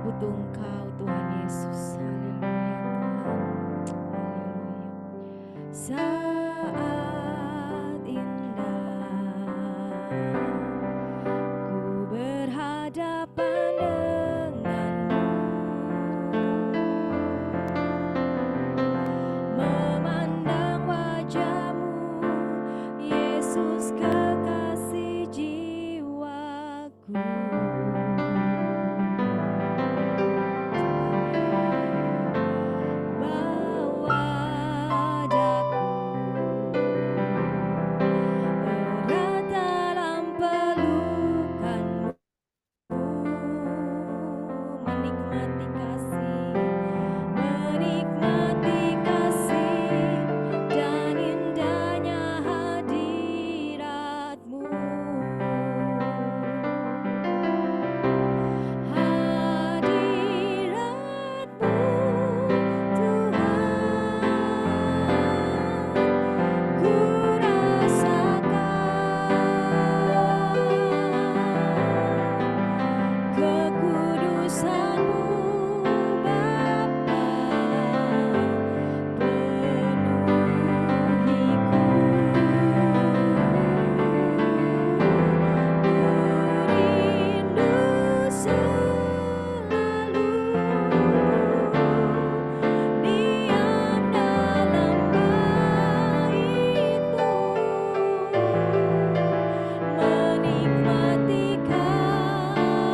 butuh Engkau Tuhan Yesus. Haleluya Tuhan. Saat indah ku berhadapan denganmu, memandang wajahmu Yesus kekasih jiwaku. Bawa daku erat dalam pelukanmu, menikmati kasih dan indahnya hadiratmu. Hadiratmu Tuhan, ku rasakan kekudusan-Mu Bapa, penuhiku. Rindu selalu diam dalam bait-Mu, menikmati kasih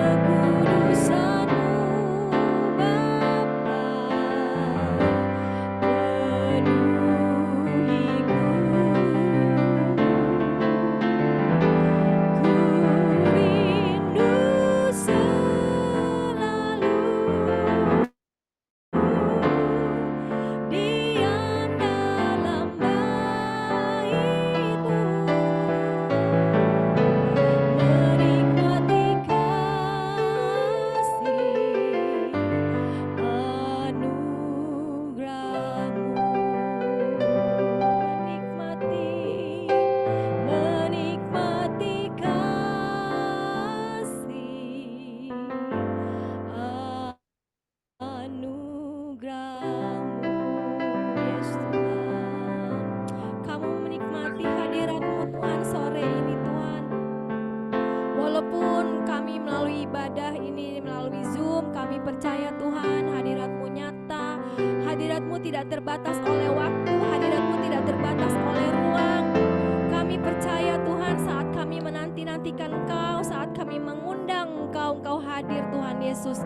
anugerah-Mu. Diam dalam bait-Mu, menikmati kasih anugerah-Mu, menikmati kasih anugerah-Mu. Yes Tuhan, Kamu menikmati hadirat-Mu Tuhan sore ini Tuhan. Walaupun kami melalui ibadah ini, melalui Zoom, kami percaya Tuhan hadirat-Mu nyata. Hadirat-Mu tidak terbatas oleh waktu, hadirat-Mu tidak terbatas oleh ruang. Kami percaya Tuhan saat kami menanti-nantikan Engkau, saat kami mengundang Engkau, Engkau hadir Tuhan Yesus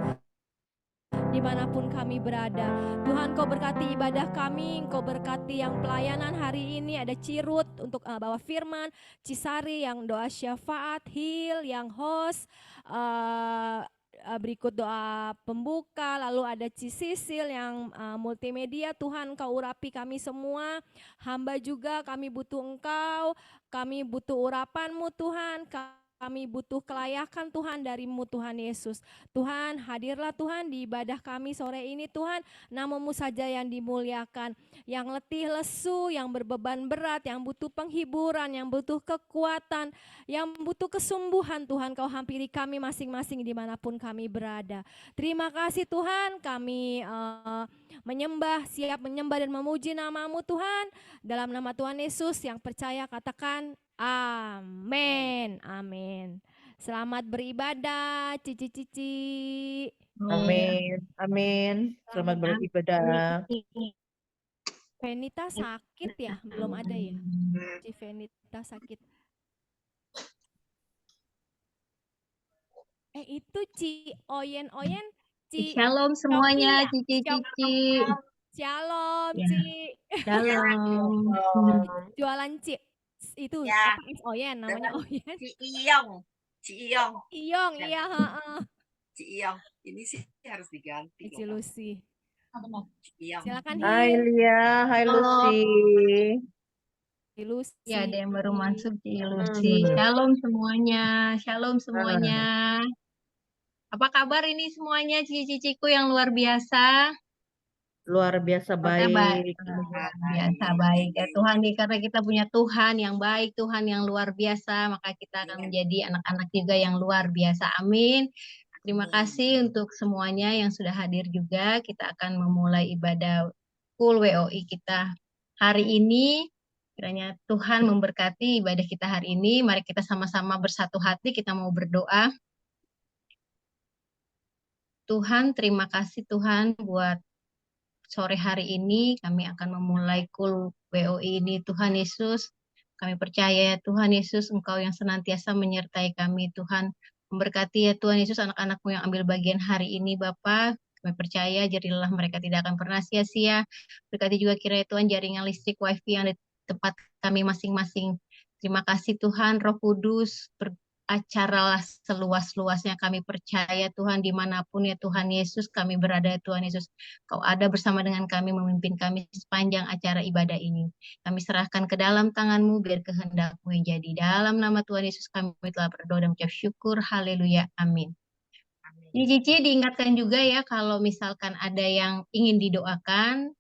dimanapun kami berada. Tuhan, Kau berkati ibadah kami, Kau berkati yang pelayanan hari ini. Ada Cirut untuk bawa firman, Cisari yang doa syafaat, Hil yang host, berikut doa pembuka, lalu ada Cisisil yang multimedia. Tuhan, Kau urapi kami semua. Hamba juga kami butuh Engkau, kami butuh urapan-Mu Tuhan. Kami butuh kelayakan Tuhan dari-Mu Tuhan Yesus. Tuhan, hadirlah Tuhan di ibadah kami sore ini Tuhan. Nama-Mu saja yang dimuliakan. Yang letih lesu, yang berbeban berat, yang butuh penghiburan, yang butuh kekuatan, yang butuh kesembuhan Tuhan, Kau hampiri kami masing-masing dimanapun kami berada. Terima kasih Tuhan, kami menyembah, siap menyembah dan memuji nama-Mu Tuhan. Dalam nama Tuhan Yesus yang percaya katakan amin, amin. Selamat beribadah, Cici. Amin, amin. Selamat beribadah. Venita sakit ya? Belum ada ya? Ci Venita sakit. Itu Ci Oyen, Ci. Shalom semuanya, Sophia. Cici. Shalom, Ya. Ci. Shalom. Jualan Ci. Itu Ya. apa? Oyen, namanya Oyen. Ci Iyong. Iyong, iya, heeh. Ci Iyong. Ini sih harus diganti. Ci Lucy. Silakan Hai Hil. Lia, hai Halo. Lucy. Lucy. Ya, ada yang baru masuk di Lucy. Hmm. Shalom semuanya. Shalom semuanya. Apa kabar ini semuanya, cici-ciciku yang luar biasa? Luar biasa Apakah baik. luar biasa baik ya Tuhan nih, karena kita punya Tuhan yang baik, Tuhan yang luar biasa, maka kita akan menjadi anak-anak juga yang luar biasa. Amin. Terima kasih untuk semuanya yang sudah hadir juga. Kita akan memulai ibadah full WOI kita hari ini. Kiranya Tuhan memberkati ibadah kita hari ini. Mari kita sama-sama bersatu hati, kita mau berdoa. Tuhan, terima kasih Tuhan buat sore hari ini. Kami akan memulai kul WOI ini. Tuhan Yesus, kami percaya ya Tuhan Yesus, Engkau yang senantiasa menyertai kami. Tuhan, memberkati ya Tuhan Yesus anak-anakmu yang ambil bagian hari ini Bapa. Kami percaya jadilah mereka tidak akan pernah sia-sia. Berkati juga kiranya Tuhan jaringan listrik wifi yang di tempat kami masing-masing. Terima kasih Tuhan, Roh Kudus, acaralah seluas-luasnya. Kami percaya Tuhan dimanapun ya Tuhan Yesus kami berada ya Tuhan Yesus. Kau ada bersama dengan kami, memimpin kami sepanjang acara ibadah ini. Kami serahkan ke dalam tangan-Mu, biar kehendak-Mu yang jadi. Dalam nama Tuhan Yesus kami telah berdoa dan mengucap syukur. Haleluya. Amin. Ini Cici diingatkan juga ya, kalau misalkan ada yang ingin didoakan,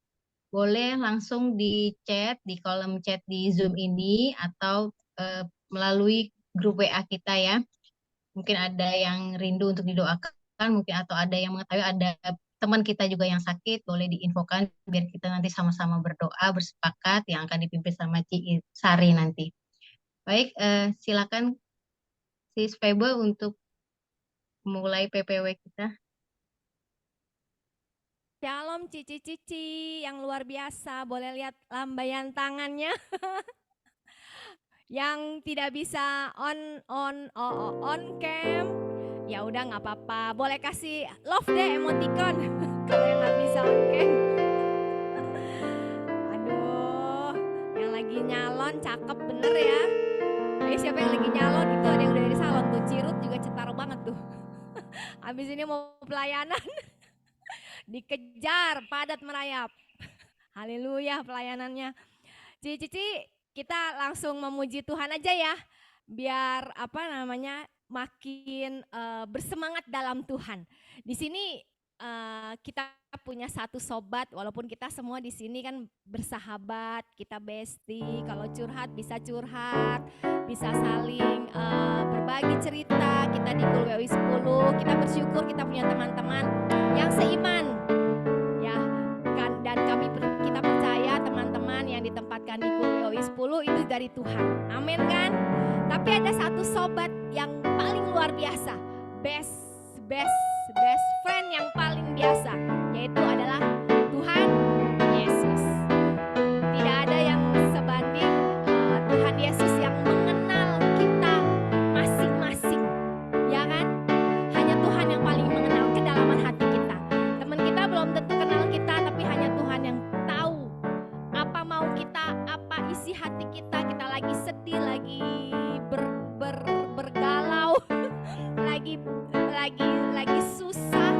boleh langsung di chat, di kolom chat di Zoom ini, atau melalui grup WA kita ya. Mungkin ada yang rindu untuk didoakan, mungkin atau ada yang mengetahui ada teman kita juga yang sakit, boleh diinfokan biar kita nanti sama-sama berdoa, bersepakat yang akan dipimpin sama Ci Sari nanti. Baik, silakan Sis Febe untuk mulai PPW kita. Shalom cici-cici yang luar biasa. Boleh lihat lambaian tangannya. Yang tidak bisa on cam, ya udah nggak apa-apa. Boleh kasih love deh emoticon kalau yang nggak bisa on cam. Aduh, yang lagi nyalon cakep bener ya. Ayo siapa yang lagi nyalon itu, ada yang udah dari salon tuh, Cirut juga cetara banget tuh. Abis ini mau pelayanan, dikejar padat merayap. Haleluya pelayanannya. Cici-cici, kita langsung memuji Tuhan aja ya, biar makin bersemangat dalam Tuhan. Di sini kita punya satu sobat, walaupun kita semua di sini kan bersahabat, kita bestie. Kalau curhat, bisa saling berbagi cerita. Kita di Kul WOI 10, kita bersyukur kita punya teman-teman yang seiman. Ya, kan, dan kita percaya teman-teman yang ditempatkan di Kul WOI 10 itu dari Tuhan. Amin kan? Tapi ada satu sobat yang paling luar biasa, best friend yang paling biasa, yaitu adalah Tuhan Yesus. Tidak ada yang sebanding Tuhan Yesus yang mengenal kita masing-masing, ya kan? Hanya Tuhan yang paling mengenal kedalaman hati kita. Teman kita belum tentu kenal kita, tapi hanya Tuhan yang tahu apa mau kita, apa isi hati kita. Kita lagi sedih, lagi bergalau, lagi susah,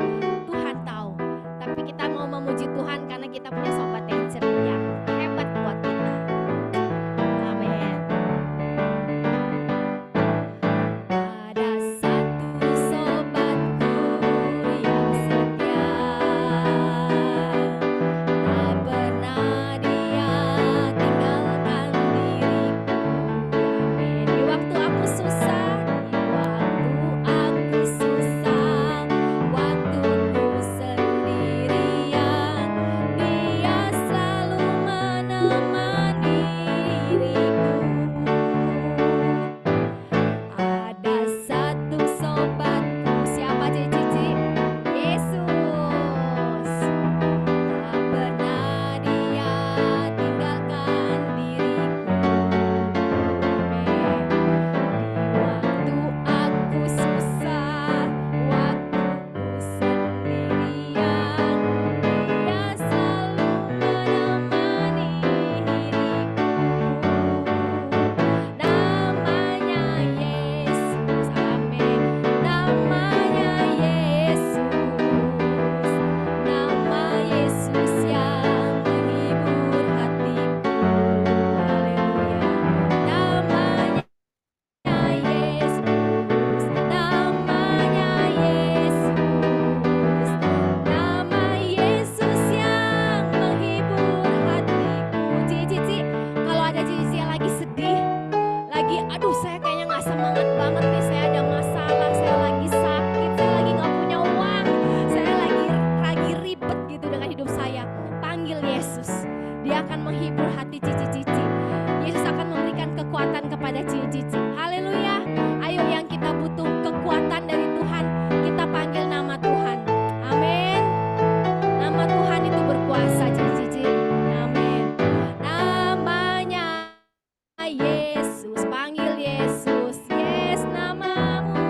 Tuhan tahu. Tapi kita mau memuji Tuhan karena kita punya sobat yang ceria, hebat buat kita. Amin. Ada satu sobatku yang setia, tak pernah dia tinggalkan diriku. Amin. Di waktu aku susah, waktuku sendirian, Dia hati cici-cici. Yesus akan memberikan kekuatan kepada cici-cici. Haleluya. Ayo yang kita butuh kekuatan dari Tuhan, kita panggil nama Tuhan. Amin. Nama Tuhan itu berkuasa cici-cici. Amin. Namanya Yesus, panggil Yesus. Yes, namamu.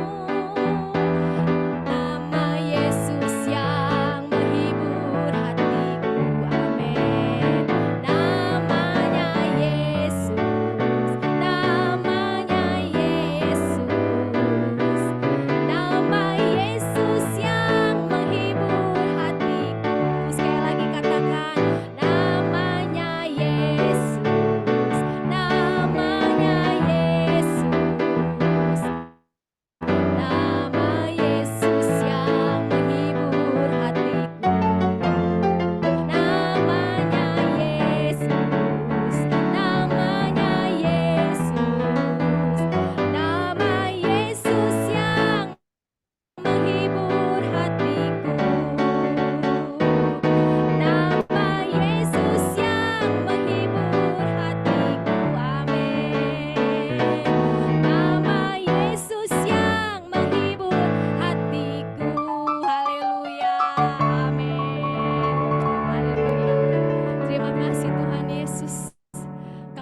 Nama Yesus yang menghibur hatiku. Amin. Namanya Yesus. Namanya Yesus. Nama Yesus yang menghibur hatiku. Sekali lagi katakan, namanya Yesus. Namanya Yesus. Nama Yesus yang menghibur hatiku. Namanya Yesus. Namanya Yesus. Nama Yesus yang menghibur hatiku. Nama Yesus yang menghibur hatiku. Amin. Nama Yesus yang menghibur hatiku. Haleluya. Amin. Haleluya. Terima kasih Tuhan Yesus.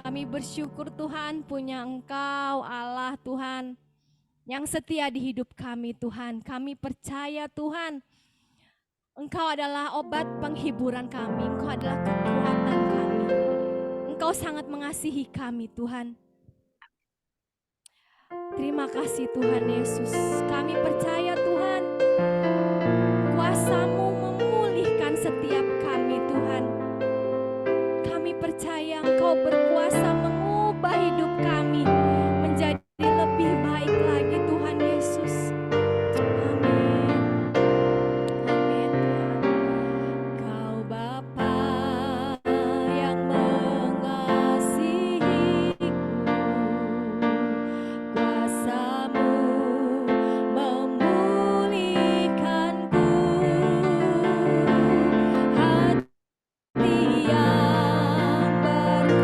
Kami bersyukur Tuhan punya Engkau Allah Tuhan yang setia di hidup kami Tuhan. Kami percaya Tuhan, Engkau adalah obat penghiburan kami. Engkau adalah kekuatan kami. Engkau sangat mengasihi kami Tuhan. Terima kasih Tuhan Yesus. Kami percaya Tuhan, kuasa-Mu memulihkan setiap kami Tuhan. Kami percaya Engkau berkuasa mengubah hidup kami menjadi lebih baik lagi Tuhan Yesus. Amin. Amin Tuhan. Kau Bapa yang mengasihiku, kuasa-Mu memulihkanku, hati yang baru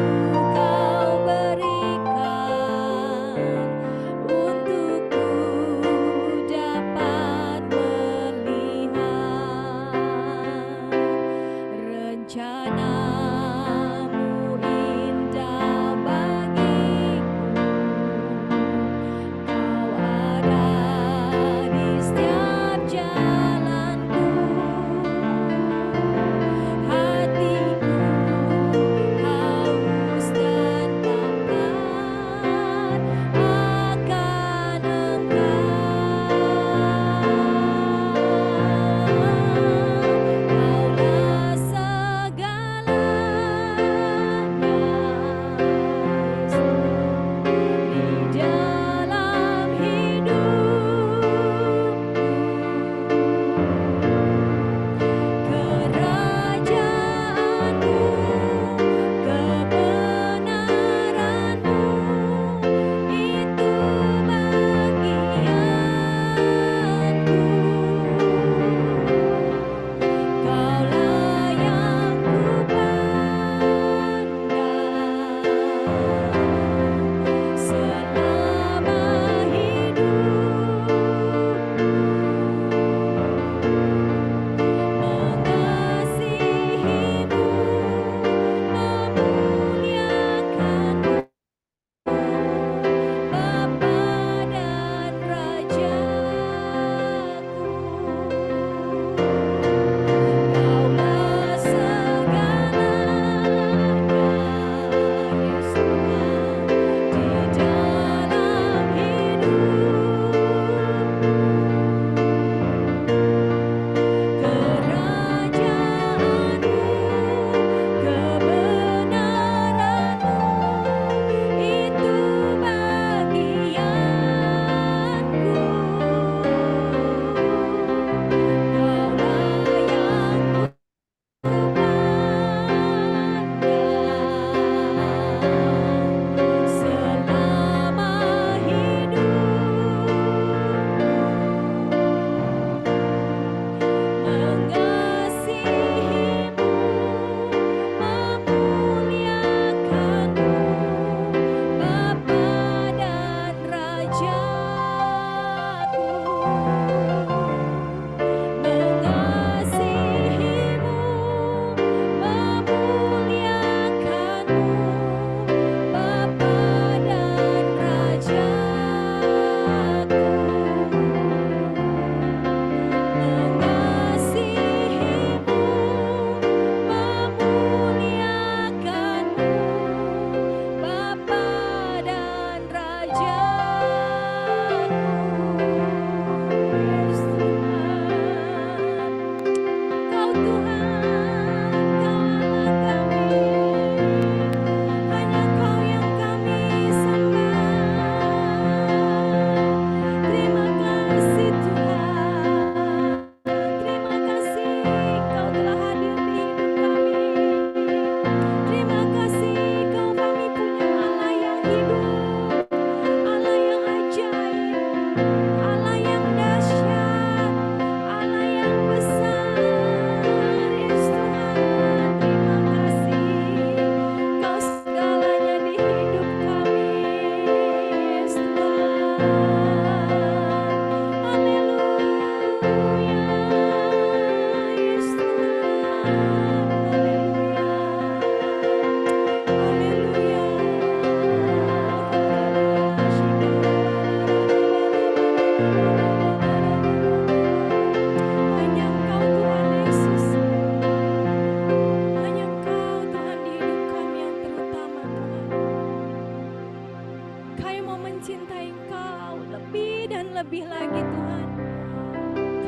lebih lagi Tuhan.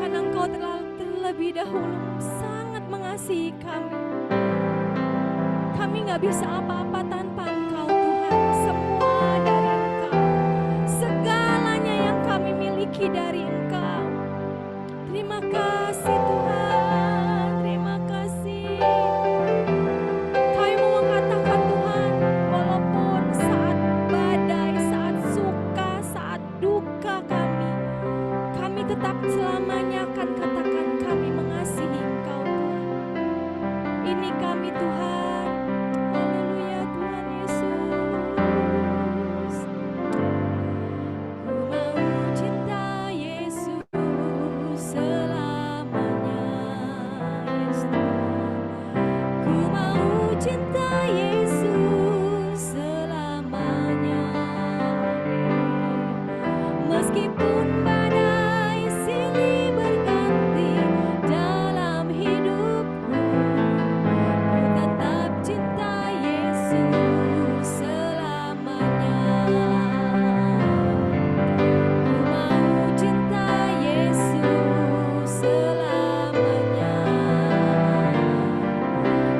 Karena Engkau terlebih dahulu sangat mengasihi kami. Kami gak bisa apa-apa tanpa Engkau Tuhan. Semua dari Engkau. Segalanya yang kami miliki dari Engkau. Terima kasih Tuhan. Terima kasih. Kami mau mengatakan Tuhan, walaupun saat badai, saat suka, saat duka kami tetap selamanya akan katakan kami mengasihi Engkau Tuhan. Ini kami Tuhan. Haleluya Tuhan Yesus. Ku mau cinta Yesus selamanya. Yes, Tuhan. Ku mau cinta Yesus selamanya. Meskipun badai silih berganti dalam hidupku, ku tetap cinta Yesus selamanya. Ku mau cinta Yesus selamanya.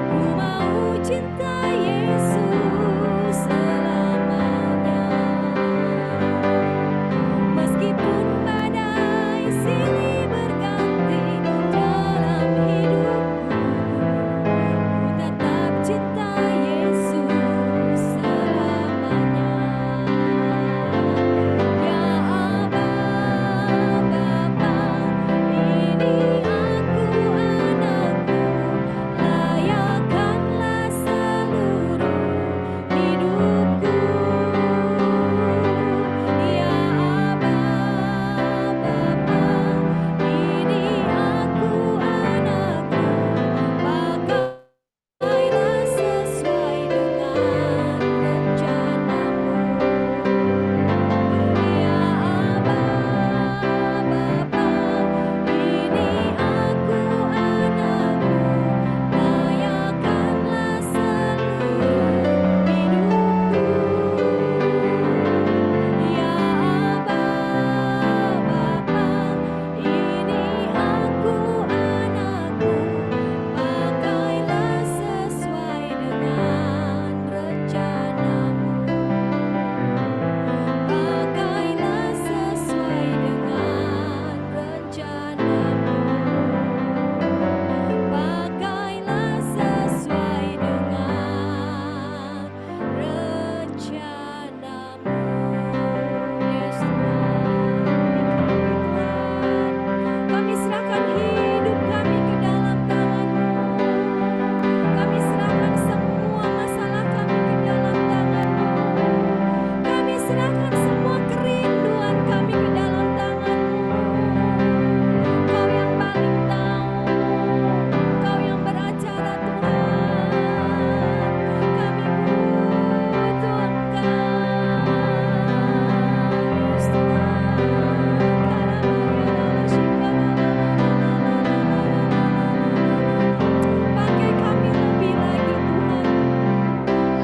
Ku mau cinta Yesus selamanya. Meskipun badai silih berganti dalam hidupku, ku tetap cinta Yesus selamanya. Ya Aba, Bapa, ini aku anakmu, layakkanlah seluruh hidupku. Ya Aba, Bapa, ini aku anakmu, pakailah sesuai dengan rencanamu. Ya Aba, Bapa, ini aku anakmu, layakkanlah seluruh hidupku. Ya Aba, Bapa, ini aku anakmu, pakailah sesuai dengan rencanamu. Pakailah sesuai dengan rencanamu. Pakailah sesuai dengan rencanamu. Yes Tuhan, kami serahkan hidup kami ke dalam tangan-Mu. Kami serahkan semua masalah kami ke dalam tangan-Mu. Kami serahkan semua kerinduan kami ke dalam tangan-Mu. Kau yang paling tahu, Kau yang beracara Tuhan. Kami butuh Engkau. Yes Tuhan. Pakai kami lebih lagi Tuhan.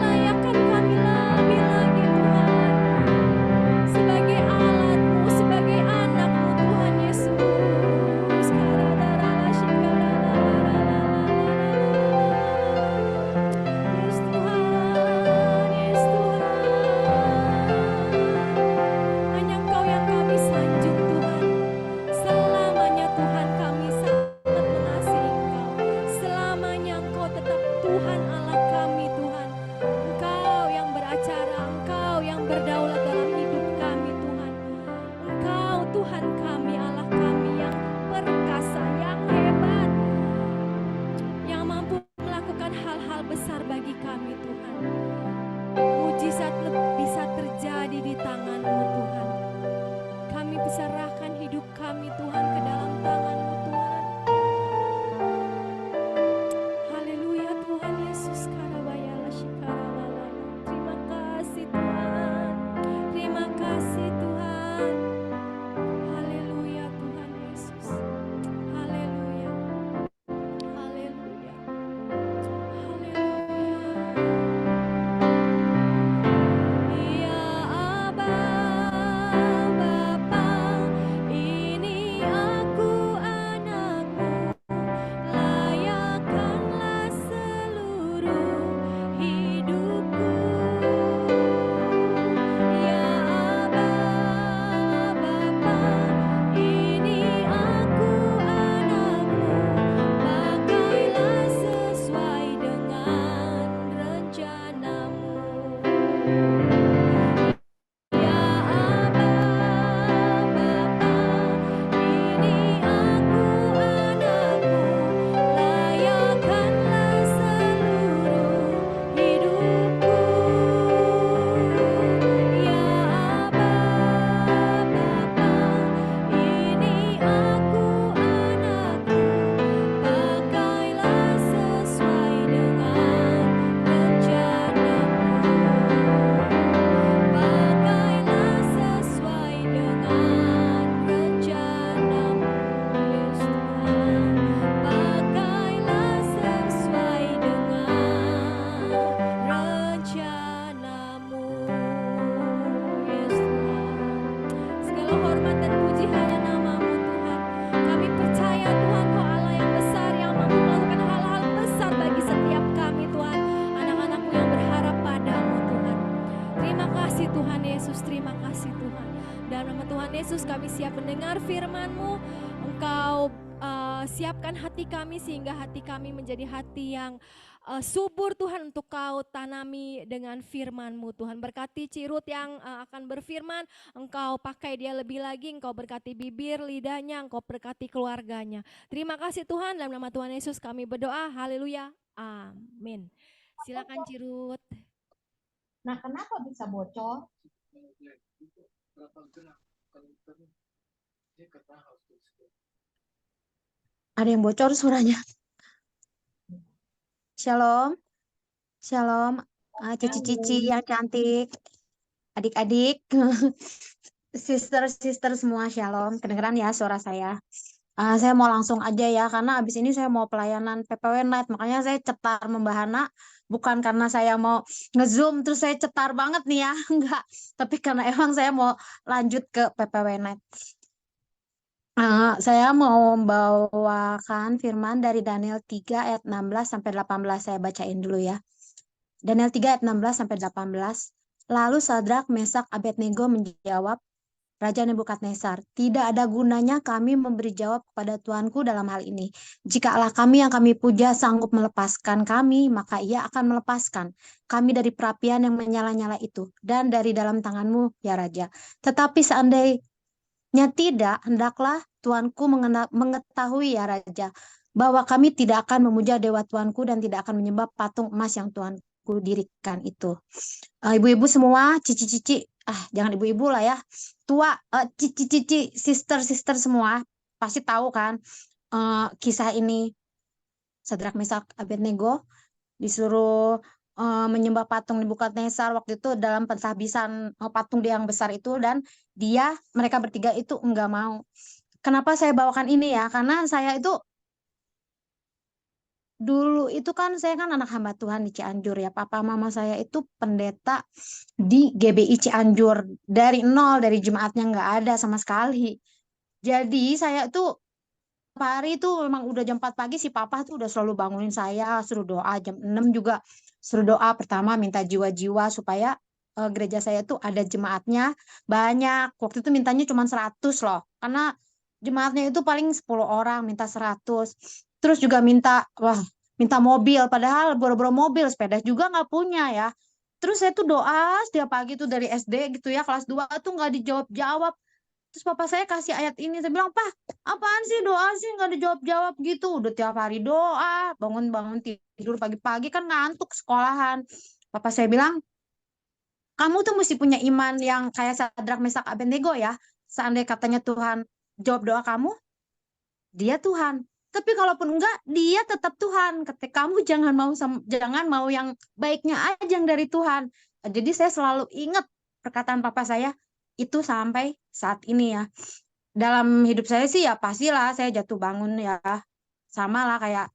Layakkan kami lebih lagi Tuhan. Sebagai alat-Mu, sebagai anak-Mu Tuhan Yesus. Yes Tuhan, yes Tuhan. Hanya Engkau yang kami sanjung Tuhan. Selamanya Tuhan kami sangat mengasihi Engkau. Selamanya Engkau tetap Tuhan Allah kami Tuhan. Engkau yang beracara, Engkau yang berdaulat dalam hidup kami Tuhan. Engkau Tuhan kami, Allah kami yang perkasa, yang hebat, yang mampu melakukan hal-hal besar bagi kami Tuhan. Mujizat bisa terjadi di tangan-Mu Tuhan. Kami serahkan hidup kami Tuhan ke dalam tangan-Mu Tuhan. Haleluya Tuhan Yesus. Karabayala shikaralala. Terima kasih Tuhan. Terima kasih Tuhan. Haleluya Tuhan Yesus. Haleluya. Haleluya. Haleluya. Ya Aba, Bapa, kasih Tuhan Yesus, terima kasih Tuhan. Dalam nama Tuhan Yesus kami siap mendengar firman-Mu. Engkau siapkan hati kami sehingga hati kami menjadi hati yang subur Tuhan, untuk Kau tanami dengan firman-Mu Tuhan. Berkati Cirut yang akan berfirman, Engkau pakai dia lebih lagi, Engkau berkati bibir, lidahnya, Engkau berkati keluarganya. Terima kasih Tuhan, dalam nama Tuhan Yesus kami berdoa, haleluya, amin. Silakan Cirut. Nah, kenapa bisa bocor? Ada yang bocor suaranya. Shalom, shalom, cici-cici yang cantik, adik-adik, sister-sister semua, shalom. Kedengeran ya suara saya? Saya mau langsung aja ya, karena abis ini saya mau pelayanan PPW Night, makanya saya cetar membahana, bukan karena saya mau nge-zoom terus saya cetar banget nih ya, enggak. Tapi karena emang saya mau lanjut ke PPW Night. Saya mau membawakan firman dari Daniel 3 ayat 16 sampai 18. Saya bacain dulu ya. Daniel 3 ayat 16 sampai 18. Lalu Sadrak, Mesak, Abednego menjawab Raja Nebukadnezar, tidak ada gunanya kami memberi jawab kepada Tuanku dalam hal ini. Jikalau kami yang kami puja sanggup melepaskan kami, maka ia akan melepaskan kami dari perapian yang menyala-nyala itu dan dari dalam tanganmu, ya Raja. Tetapi seandainya tidak, hendaklah Tuanku mengetahui, ya Raja, bahwa kami tidak akan memuja dewa Tuanku dan tidak akan menyembah patung emas yang Tuanku dirikan itu. Ibu-ibu semua, cici-cici, jangan ibu-ibu lah ya, tua, cici-cici, sister-sister semua, pasti tahu kan kisah ini. Sadrak, Mesak, Abednego disuruh menyembah patung Nebukadnezar waktu itu dalam pentahbisan patung dia yang besar itu, dan mereka bertiga itu enggak mau. Kenapa saya bawakan ini ya? Karena saya itu dulu itu kan saya kan anak hamba Tuhan di Cianjur ya. Papa mama saya itu pendeta di GBI Cianjur dari nol, dari jemaatnya nggak ada sama sekali. Jadi saya tuh hari itu memang udah jam 4 pagi si papa tuh udah selalu bangunin saya, suruh doa jam 6 juga, suruh doa pertama minta jiwa-jiwa supaya gereja saya tuh ada jemaatnya banyak. Waktu itu mintanya cuma 100 loh, karena jemaatnya itu paling 10 orang, minta 100. Terus juga minta mobil, padahal boro-boro mobil, sepeda juga nggak punya ya. Terus saya tuh doa setiap pagi tuh dari SD gitu ya, kelas 2 tuh nggak dijawab-jawab. Terus papa saya kasih ayat ini, saya bilang, Pak, apaan sih doa sih nggak dijawab-jawab gitu? Udah tiap hari doa, bangun-bangun tidur pagi-pagi kan ngantuk sekolahan. Papa saya bilang, kamu tuh mesti punya iman yang kayak Sadrak, Mesak, Abednego ya. Seandainya katanya Tuhan jawab doa kamu, dia Tuhan. Tapi kalaupun enggak, dia tetap Tuhan. Ketika kamu jangan mau yang baiknya aja yang dari Tuhan. Jadi saya selalu ingat perkataan papa saya itu sampai saat ini ya. Dalam hidup saya sih ya pastilah saya jatuh bangun ya. Sama lah kayak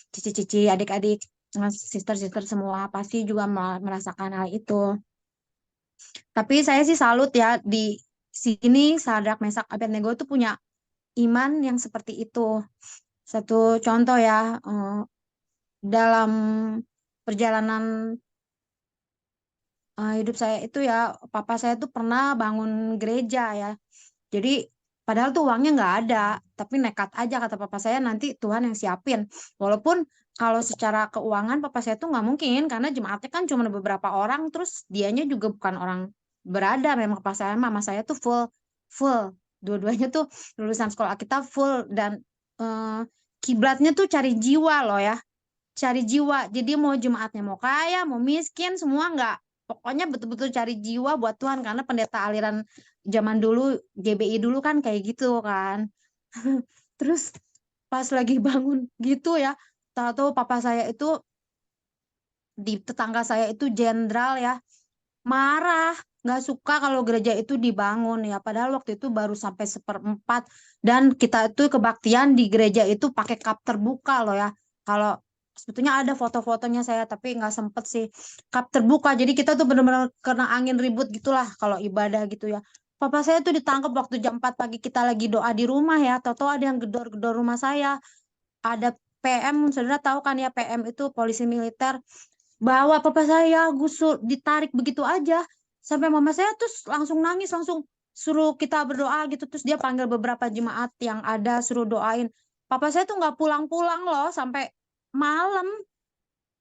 cici-cici, adik-adik, sister-sister semua pasti juga merasakan hal itu. Tapi saya sih salut ya, di sini Sadrak, Mesak, Abednego itu punya iman yang seperti itu. Satu contoh ya, dalam perjalanan hidup saya itu ya, papa saya tuh pernah bangun gereja ya. Jadi padahal tuh uangnya nggak ada, tapi nekat aja kata papa saya, nanti Tuhan yang siapin. Walaupun kalau secara keuangan papa saya tuh nggak mungkin, karena jemaatnya kan cuma beberapa orang, terus dianya juga bukan orang berada. Memang papa saya, mama saya tuh full. Dua-duanya tuh lulusan sekolah kita full, dan kiblatnya tuh cari jiwa loh ya. Cari jiwa. Jadi mau jemaatnya mau kaya, mau miskin, semua nggak. Pokoknya betul-betul cari jiwa buat Tuhan, karena pendeta aliran zaman dulu, GBI dulu kan kayak gitu kan. Terus pas lagi bangun gitu ya, tahu-tahu papa saya itu, di tetangga saya itu jenderal ya, marah, nggak suka kalau gereja itu dibangun ya. Padahal waktu itu baru sampai 1/4, dan kita itu kebaktian di gereja itu pakai kap terbuka loh ya. Kalau sebetulnya ada foto-fotonya saya, tapi nggak sempet sih. Kap terbuka, jadi kita tuh bener-bener kena angin ribut gitulah kalau ibadah gitu ya. Papa saya tuh ditangkap waktu jam 4 pagi kita lagi doa di rumah ya. Tahu-tahu ada yang gedor-gedor rumah saya. Ada PM, saudara tahu kan ya, PM itu polisi militer. Bawa papa saya gusur, ditarik begitu aja. Sampai mama saya tuh langsung nangis, langsung suruh kita berdoa gitu. Terus dia panggil beberapa jemaat yang ada, suruh doain. Papa saya tuh nggak pulang-pulang loh sampai malam.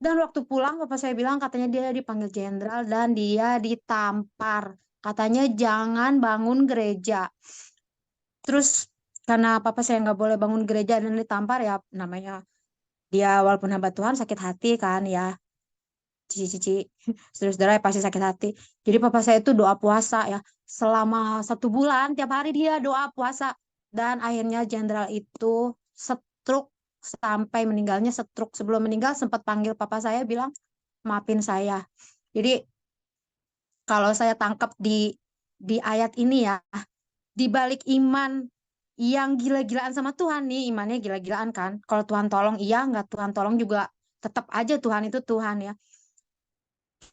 Dan waktu pulang, papa saya bilang katanya dia dipanggil jenderal dan dia ditampar. Katanya jangan bangun gereja. Terus karena papa saya nggak boleh bangun gereja dan ditampar, ya namanya dia walaupun hamba Tuhan sakit hati kan ya. Cici-cici, saudara-saudara pasti sakit hati. Jadi papa saya itu doa puasa ya. Selama 1 bulan, tiap hari dia doa puasa. Dan akhirnya jenderal itu stroke sampai meninggalnya stroke. Sebelum meninggal sempat panggil papa saya bilang, maafin saya. Jadi kalau saya tangkap di ayat ini ya, di balik iman yang gila-gilaan sama Tuhan nih, imannya gila-gilaan kan. Kalau Tuhan tolong iya, nggak Tuhan tolong juga tetap aja Tuhan itu Tuhan ya.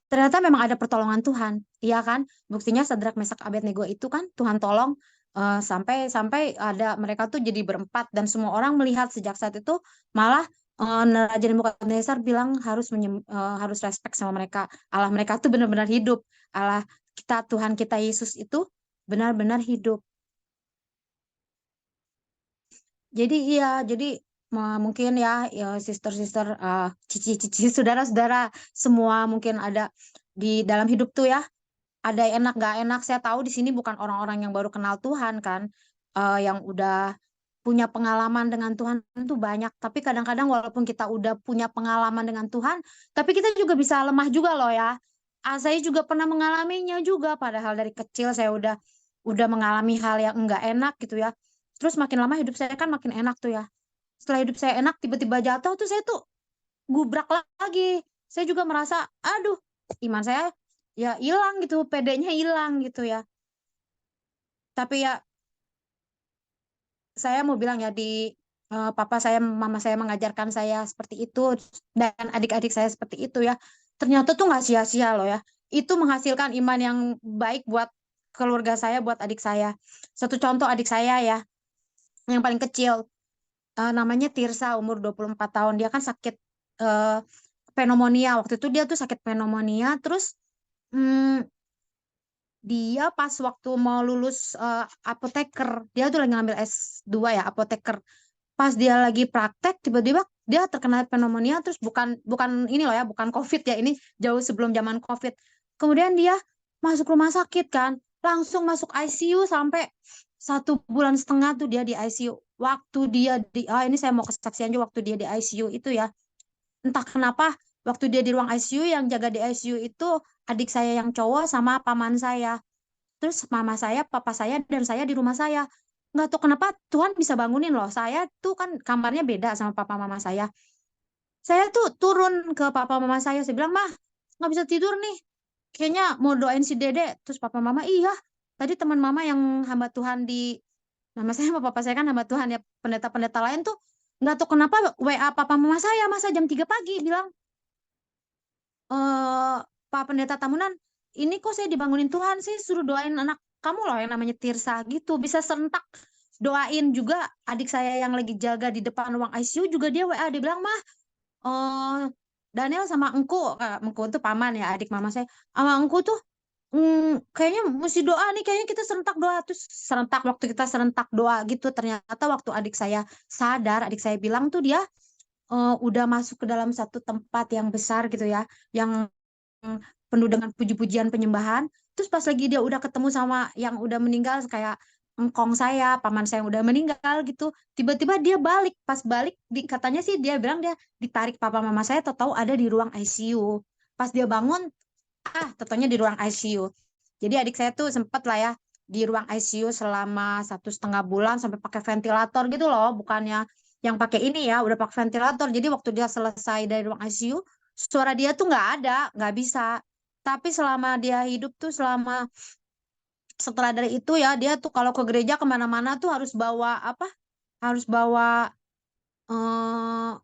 Ternyata memang ada pertolongan Tuhan, iya kan? Buktinya Sadrak, Mesak, Abednego itu kan Tuhan tolong, sampai ada mereka tuh jadi berempat dan semua orang melihat sejak saat itu malah Raja Nebukadnezar bilang harus respect sama mereka. Allah mereka tuh benar-benar hidup. Allah kita, Tuhan kita Yesus itu benar-benar hidup. Jadi iya, jadi mungkin ya, sister-sister, cici-cici, saudara-saudara semua mungkin ada di dalam hidup tuh ya, ada yang enak gak enak. Saya tahu di sini bukan orang-orang yang baru kenal Tuhan kan, yang udah punya pengalaman dengan Tuhan itu banyak. Tapi kadang-kadang walaupun kita udah punya pengalaman dengan Tuhan, tapi kita juga bisa lemah juga loh ya. Saya juga pernah mengalaminya juga, padahal dari kecil saya udah mengalami hal yang enggak enak gitu ya. Terus makin lama hidup saya kan makin enak tuh ya. Setelah hidup saya enak, tiba-tiba jatuh tuh saya tuh gubrak lagi. Saya juga merasa, aduh, iman saya ya hilang gitu, pedenya hilang gitu ya. Tapi ya saya mau bilang ya papa saya, mama saya mengajarkan saya seperti itu dan adik-adik saya seperti itu ya. Ternyata tuh nggak sia-sia loh ya. Itu menghasilkan iman yang baik buat keluarga saya, buat adik saya. Satu contoh adik saya ya, yang paling kecil, namanya Tirsa, umur 24 tahun. Dia kan sakit pneumonia. Waktu itu dia tuh sakit pneumonia, terus hmm, dia pas waktu mau lulus apoteker, dia tuh lagi ngambil S2 ya, apoteker. Pas dia lagi praktek, tiba-tiba dia terkena pneumonia, terus bukan bukan ini loh ya, bukan COVID ya, ini jauh sebelum zaman COVID. Kemudian dia masuk rumah sakit kan, langsung masuk ICU sampai 1,5 bulan tuh dia di ICU. Waktu dia ini saya mau kesaksian juga, waktu dia di ICU itu ya, entah kenapa waktu dia di ruang ICU, yang jaga di ICU itu adik saya yang cowok sama paman saya. Terus mama saya, papa saya, dan saya di rumah saya. Nggak tahu kenapa Tuhan bisa bangunin loh. Saya tuh kan kamarnya beda sama papa mama saya. Saya tuh turun ke papa mama saya bilang, "Mah, nggak bisa tidur nih. Kayaknya mau doain si Dede." Terus papa mama, "Iya, tadi teman mama yang hamba Tuhan mama saya sama papa saya kan hamba Tuhan ya, pendeta-pendeta lain tuh nggak tahu kenapa WA papa mama saya masa jam 3 pagi bilang, Pak Pendeta Tamunan, ini kok saya dibangunin Tuhan sih, suruh doain anak kamu loh yang namanya Tirsa gitu." Bisa serentak doain juga adik saya yang lagi jaga di depan ruang ICU juga, dia WA, dia bilang, "Mah, Daniel sama Engku itu paman ya, adik mama saya, sama Engku tuh kayaknya mesti doa nih, kayaknya kita serentak doa." Terus serentak, waktu kita serentak doa gitu, ternyata waktu adik saya sadar, adik saya bilang tuh dia udah masuk ke dalam satu tempat yang besar gitu ya, yang penuh dengan puji-pujian penyembahan. Terus pas lagi dia udah ketemu sama yang udah meninggal, kayak engkong saya, paman saya yang udah meninggal gitu, tiba-tiba dia balik. Pas balik, katanya sih dia bilang dia ditarik papa mama saya, tahu-tahu ada di ruang ICU. Pas dia bangun, totonya di ruang ICU. Jadi adik saya tuh sempet lah ya di ruang ICU selama 1,5 bulan sampai pakai ventilator gitu loh, bukannya yang pakai ini ya, udah pakai ventilator. Jadi waktu dia selesai dari ruang ICU, suara dia tuh nggak ada, nggak bisa. Tapi selama dia hidup tuh, setelah dari itu ya, dia tuh kalau ke gereja kemana-mana tuh harus bawa apa? Harus bawa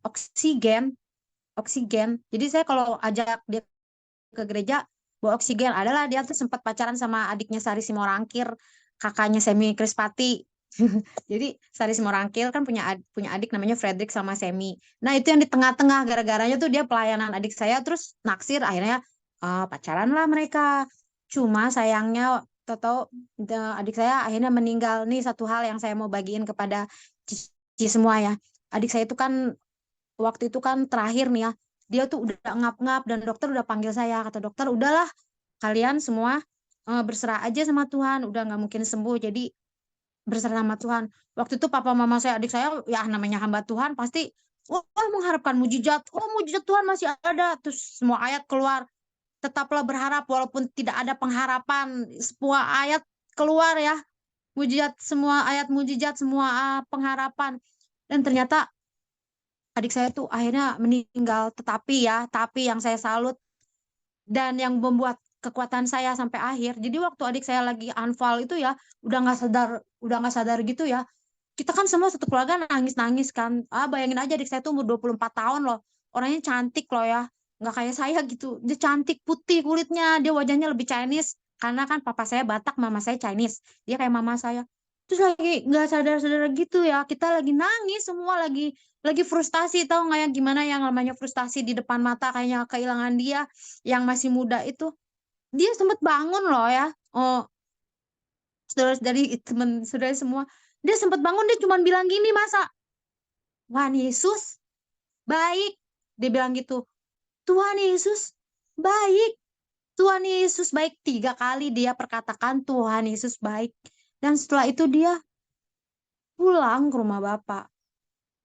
oksigen, oksigen. Jadi saya kalau ajak dia ke gereja bawa oksigen. Adalah dia tuh sempat pacaran sama adiknya Sari Simorangkir, kakaknya Semi Krispati. Jadi Sari Simorangkir kan punya adik namanya Frederick sama Semi. Nah itu yang di tengah-tengah, gara-garanya tuh dia pelayanan adik saya terus naksir, akhirnya pacaran lah mereka. Cuma sayangnya tahu adik saya akhirnya meninggal. Nih satu hal yang saya mau bagiin kepada Cici semua ya. Adik saya itu kan waktu itu kan terakhir nih ya, dia tuh udah ngap-ngap dan dokter udah panggil saya. Kata dokter, udahlah kalian semua berserah aja sama Tuhan, udah nggak mungkin sembuh. Jadi berserah sama Tuhan. Waktu itu papa mama saya, adik saya, ya namanya hamba Tuhan pasti mengharapkan mujizat. Oh, mujizat Tuhan masih ada. Terus semua ayat keluar. Tetaplah berharap walaupun tidak ada pengharapan. Semua ayat keluar ya. Mujizat, semua ayat mujizat, semua pengharapan. Dan ternyata adik saya tuh akhirnya meninggal. Tetapi ya, tapi yang saya salut dan yang membuat kekuatan saya sampai akhir. Jadi waktu adik saya lagi anfal itu ya, udah nggak sadar gitu ya. Kita kan semua satu keluarga nangis-nangis kan. Bayangin aja adik saya tuh umur 24 tahun loh. Orangnya cantik loh ya. Nggak kayak saya gitu. Dia cantik, putih kulitnya. Dia wajahnya lebih Chinese. Karena kan papa saya Batak, mama saya Chinese. Dia kayak mama saya. Terus lagi nggak sadar-sadar gitu ya. Kita lagi nangis semua, lagi frustasi. Tahu nggak ya gimana yang namanya frustasi di depan mata kayaknya kehilangan dia yang masih muda itu. Dia sempat bangun loh ya. Oh, saudara dari teman saudara semua, dia sempat bangun, dia cuma bilang gini, masa Tuhan Yesus baik, dia bilang gitu. Tuhan Yesus baik, Tuhan Yesus baik. 3 kali dia perkatakan Tuhan Yesus baik. Dan setelah itu dia pulang ke rumah Bapak.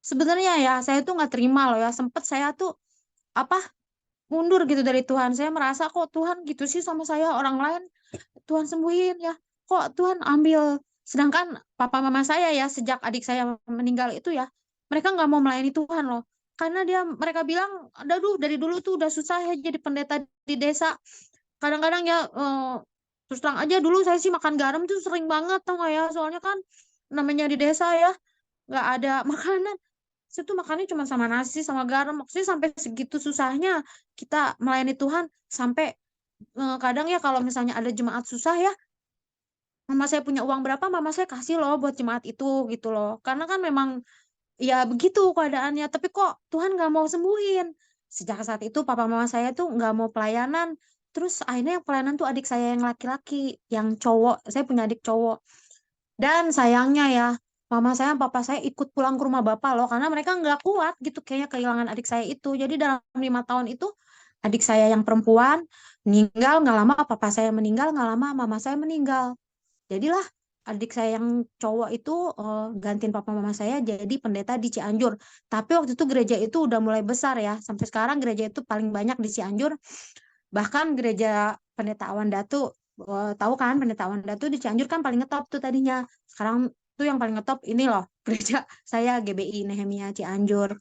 Sebenarnya ya saya tuh nggak terima loh ya, sempet saya tuh apa mundur gitu dari Tuhan. Saya merasa kok Tuhan gitu sih sama saya, orang lain Tuhan sembuhin ya, kok Tuhan ambil. Sedangkan papa mama saya ya sejak adik saya meninggal itu ya, mereka nggak mau melayani Tuhan loh, karena mereka bilang, aduh dari dulu tuh udah susah ya jadi pendeta di desa. Kadang-kadang ya terus terang aja dulu saya sih makan garam tuh sering banget tau nggak ya, soalnya kan namanya di desa ya nggak ada makanan. Saya tuh makannya cuma sama nasi sama garam. Maksudnya sampai segitu susahnya kita melayani Tuhan, sampai kadang ya kalau misalnya ada jemaat susah ya, mama saya punya uang berapa, mama saya kasih loh buat jemaat itu gitu loh. Karena kan memang ya begitu keadaannya. Tapi kok Tuhan nggak mau sembuhin. Sejak saat itu papa mama saya tuh nggak mau pelayanan. Terus akhirnya yang pelayanan tuh adik saya yang laki-laki, yang cowok. Saya punya adik cowok. Dan sayangnya ya, mama saya dan papa saya ikut pulang ke rumah bapak loh, karena mereka nggak kuat gitu kayaknya kehilangan adik saya itu. Jadi dalam 5 tahun itu, adik saya yang perempuan meninggal nggak lama, papa saya meninggal nggak lama, mama saya meninggal. Jadilah adik saya yang cowok itu gantiin papa mama saya jadi pendeta di Cianjur. Tapi waktu itu gereja itu udah mulai besar ya. Sampai sekarang gereja itu paling banyak di Cianjur. Bahkan gereja Pendeta Awan Datu, tahu kan Pendeta Awan Datu di Cianjur kan paling ngetop tuh tadinya. Sekarang tuh yang paling ngetop ini loh, gereja saya GBI Nehemia Cianjur.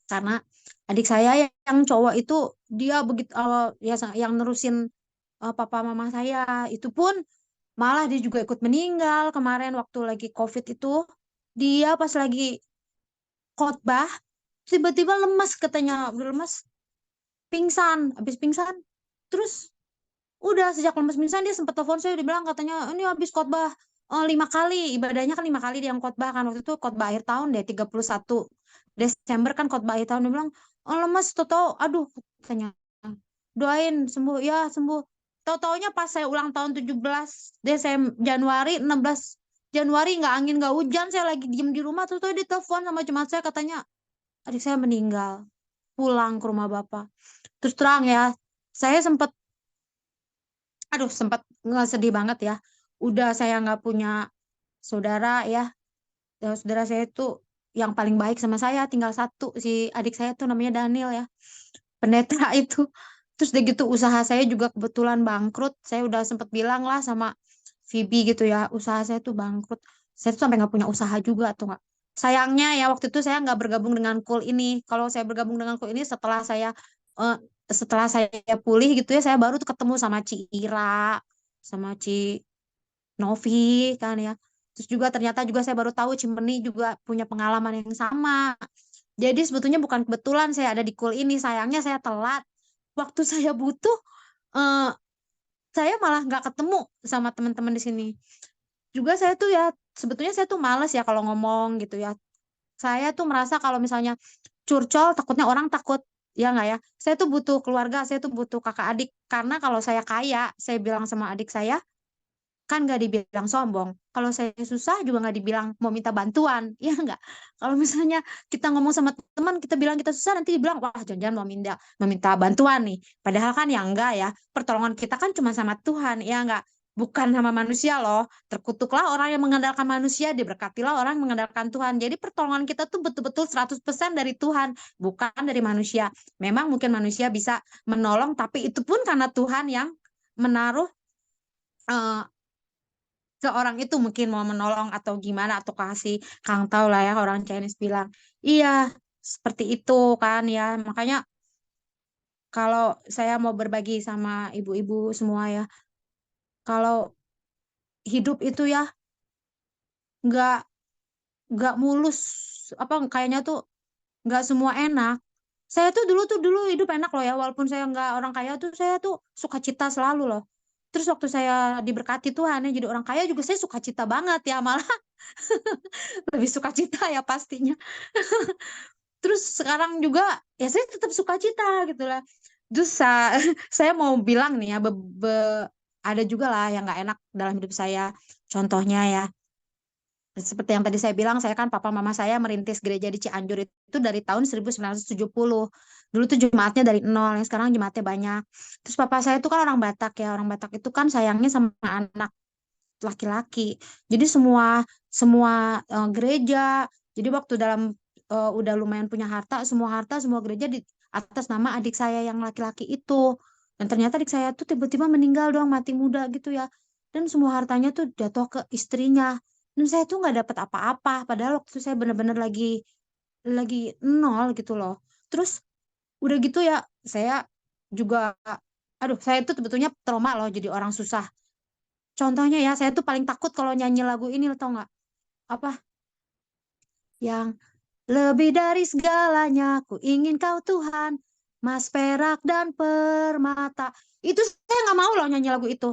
Karena adik saya yang cowok itu dia begitu ya yang nerusin papa mama saya. Itu pun malah dia juga ikut meninggal kemarin waktu lagi COVID itu. Dia pas lagi khotbah tiba-tiba lemas, katanya udah lemas, pingsan. Habis pingsan terus udah sejak lemes pingsan dia sempat telepon saya, dia bilang katanya ini habis khotbah 5 kali, ibadahnya kan 5 kali dia yang khotbah kan, waktu itu khotbah akhir tahun deh 31 Desember kan khotbah akhir tahun. Dia bilang lemes, tahu aduh katanya doain sembuh ya sembuh. Tahu-taunya pas saya ulang tahun 17 Desember Januari 16 Januari, nggak angin nggak hujan, saya lagi diem di rumah, terus dia telepon sama jemaat saya, katanya adik saya meninggal, pulang ke rumah bapak. Terus terang ya, saya sempat nggak sedih banget ya. Udah saya nggak punya saudara ya. Saudara saya itu yang paling baik sama saya tinggal satu, si adik saya tuh namanya Daniel ya, pendeta itu. Terus udah gitu usaha saya juga kebetulan bangkrut. Saya udah sempat bilang lah sama Vibi gitu ya, usaha saya tuh bangkrut. Saya tuh sampai nggak punya usaha juga tuh nggak. Sayangnya ya waktu itu saya nggak bergabung dengan Kul ini. Kalau saya bergabung dengan Kul ini eh, setelah saya pulih gitu ya, saya baru tuh ketemu sama Ci Ira, sama Ci Novi kan ya. Terus juga ternyata juga saya baru tahu Cimpeni juga punya pengalaman yang sama. Jadi sebetulnya bukan kebetulan saya ada di Kul ini. Sayangnya saya telat. Waktu saya butuh, eh, saya malah nggak ketemu sama teman-teman di sini. Juga saya tuh ya, sebetulnya saya tuh males ya kalau ngomong gitu ya. Saya tuh merasa kalau misalnya curcol takutnya orang takut ya nggak ya? Saya tuh butuh keluarga, saya tuh butuh kakak adik. Karena kalau saya kaya, saya bilang sama adik saya, kan nggak dibilang sombong. Kalau saya susah juga nggak dibilang mau minta bantuan, ya nggak? Kalau misalnya kita ngomong sama teman, kita bilang kita susah, nanti dibilang, wah jangan-jangan mau minta bantuan nih. Padahal kan ya enggak ya. Pertolongan kita kan cuma sama Tuhan, ya nggak? Bukan sama manusia loh. Terkutuklah orang yang mengandalkan manusia, diberkatilah orang yang mengandalkan Tuhan. Jadi pertolongan kita tuh betul-betul 100% dari Tuhan, bukan dari manusia. Memang mungkin manusia bisa menolong, tapi itu pun karena Tuhan yang menaruh eh, seorang itu mungkin mau menolong atau gimana atau kasih. Kang tahu lah ya, orang Chinese bilang iya seperti itu kan ya. Makanya kalau saya mau berbagi sama ibu-ibu semua ya, kalau hidup itu ya nggak nggak mulus, apa kayaknya tuh nggak semua enak. Saya tuh dulu hidup enak loh ya, walaupun saya nggak orang kaya tuh, saya tuh sukacita selalu loh. Terus waktu saya diberkati Tuhan ya jadi orang kaya juga, saya sukacita banget ya, malah lebih sukacita ya pastinya. Terus sekarang juga ya saya tetap sukacita gitu lah. Terus saya mau bilang nih ya, ada juga lah yang nggak enak dalam hidup saya. Contohnya ya, seperti yang tadi saya bilang, saya kan papa mama saya merintis gereja di Cianjur itu dari tahun 1970. Dulu tuh jemaatnya dari nol, yang sekarang jemaatnya banyak. Terus papa saya itu kan orang Batak ya, orang Batak itu kan sayangnya sama anak laki-laki. Jadi semua semua gereja, jadi waktu dalam udah lumayan punya harta, semua gereja di atas nama adik saya yang laki-laki itu. Dan ternyata adik saya tuh tiba-tiba meninggal doang, mati muda gitu ya. Dan semua hartanya tuh jatuh ke istrinya. Dan saya tuh nggak dapat apa-apa, padahal waktu itu saya bener-bener lagi nol gitu loh. Terus udah gitu ya, saya juga, aduh, saya tuh sebetulnya trauma loh jadi orang susah. Contohnya ya, saya tuh paling takut kalau nyanyi lagu ini, lo tau nggak? Apa? Yang lebih dari segalanya, ku ingin kau Tuhan, mas perak dan permata. Itu saya nggak mau loh nyanyi lagu itu.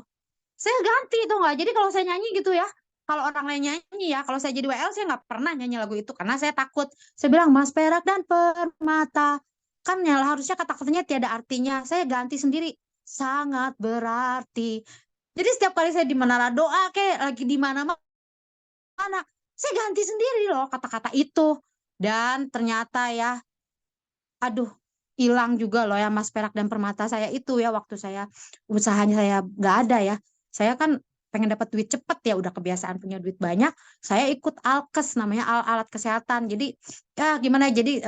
Saya ganti itu nggak. Jadi kalau saya nyanyi gitu ya, kalau orang lain nyanyi ya, kalau saya jadi WL, saya nggak pernah nyanyi lagu itu karena saya takut. Saya bilang mas perak dan permata. Kan ya harusnya kata-katanya tiada artinya. Saya ganti sendiri. Sangat berarti. Jadi setiap kali saya di menara doa, kayak lagi di mana-mana, saya ganti sendiri loh kata-kata itu. Dan ternyata ya, aduh, hilang juga loh ya mas perak dan permata saya itu ya, waktu saya usahanya saya nggak ada ya. Saya kan pengen dapat duit cepet ya, udah kebiasaan punya duit banyak. Saya ikut alkes, namanya alat kesehatan. Jadi ya gimana, jadi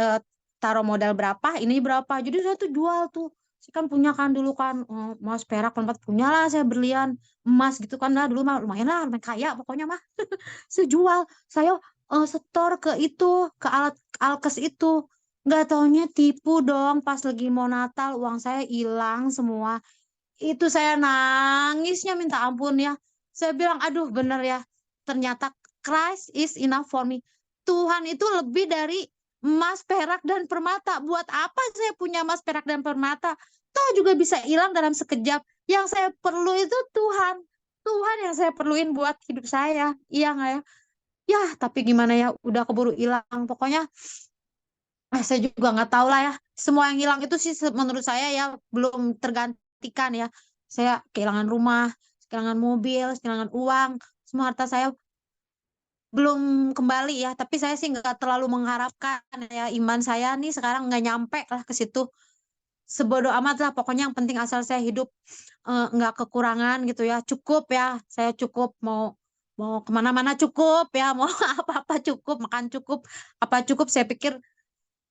taruh modal berapa, ini berapa. Jadi saya tuh jual tuh. Saya kan punya kan dulu kan mas perak permata, punya lah saya berlian emas gitu kan lah, dulu mah lumayan lah, lumayan kaya pokoknya mah. Saya jual, saya setor ke itu, ke alat alkes itu. Nggak taunya tipu dong, pas lagi mau Natal uang saya hilang semua. Itu saya nangisnya minta ampun ya. Saya bilang, aduh bener ya, ternyata Christ is enough for me. Tuhan itu lebih dari emas, perak, dan permata. Buat apa saya punya emas, perak, dan permata? Toh juga bisa hilang dalam sekejap. Yang saya perlu itu Tuhan. Tuhan yang saya perluin buat hidup saya. Iya nggak ya? Ya, tapi gimana ya, udah keburu hilang. Pokoknya saya juga nggak tahu lah ya. Semua yang hilang itu sih menurut saya ya belum tergantikan ya. Saya kehilangan rumah, kehilangan mobil, kehilangan uang, semua harta saya belum kembali ya. Tapi saya sih nggak terlalu mengharapkan ya, iman saya nih sekarang nggak nyampe lah ke situ. Sebodoh amat lah. Pokoknya yang penting asal saya hidup nggak kekurangan gitu ya. Cukup ya. Saya cukup mau mau kemana-mana cukup ya. Mau apa-apa cukup, makan cukup, apa cukup. Saya pikir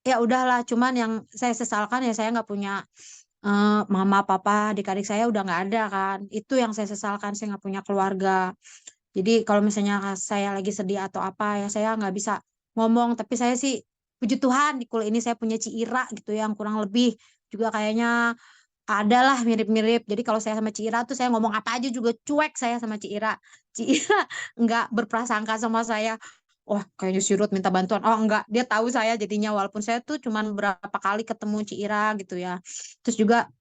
ya udahlah, cuman yang saya sesalkan ya saya nggak punya mama papa, adik-adik saya udah nggak ada kan, itu yang saya sesalkan. Saya nggak punya keluarga, jadi kalau misalnya saya lagi sedih atau apa ya saya nggak bisa ngomong. Tapi saya sih puji Tuhan di kul ini saya punya Ci Ira gitu yang kurang lebih juga kayaknya adalah mirip-mirip. Jadi kalau saya sama Ci Ira tuh saya ngomong apa aja juga cuek saya sama Ci Ira. Ci Ira nggak berprasangka sama saya. Wah, kayaknya si Ruth minta bantuan. Oh, enggak, dia tahu saya jadinya, walaupun saya tuh cuman berapa kali ketemu Ci Ira gitu ya. Terus juga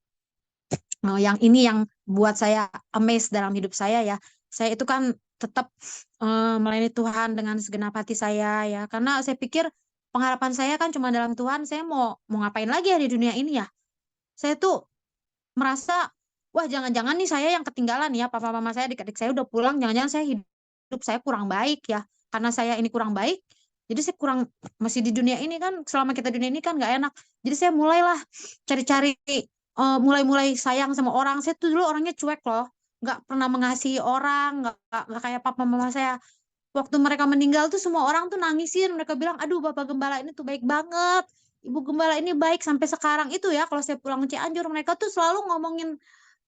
yang ini yang buat saya amazed dalam hidup saya ya. Saya itu kan tetap melayani Tuhan dengan segenap hati saya ya. Karena saya pikir pengharapan saya kan cuma dalam Tuhan. Saya mau ngapain lagi ya di dunia ini ya? Saya tuh merasa, wah jangan-jangan nih saya yang ketinggalan ya, papa mama saya, adik-adik saya udah pulang, jangan-jangan saya hidup saya kurang baik ya, karena saya ini kurang baik, jadi saya kurang, masih di dunia ini kan, selama kita di dunia ini kan nggak enak, jadi saya mulailah cari-cari, mulai-mulai sayang sama orang. Saya tuh dulu orangnya cuek loh, nggak pernah mengasihi orang, nggak kayak papa mama saya. Waktu mereka meninggal tuh semua orang tuh nangisin, mereka bilang, aduh Bapak Gembala ini tuh baik banget, Ibu Gembala ini baik sampai sekarang itu ya. Kalau saya pulang ke Cianjur, mereka tuh selalu ngomongin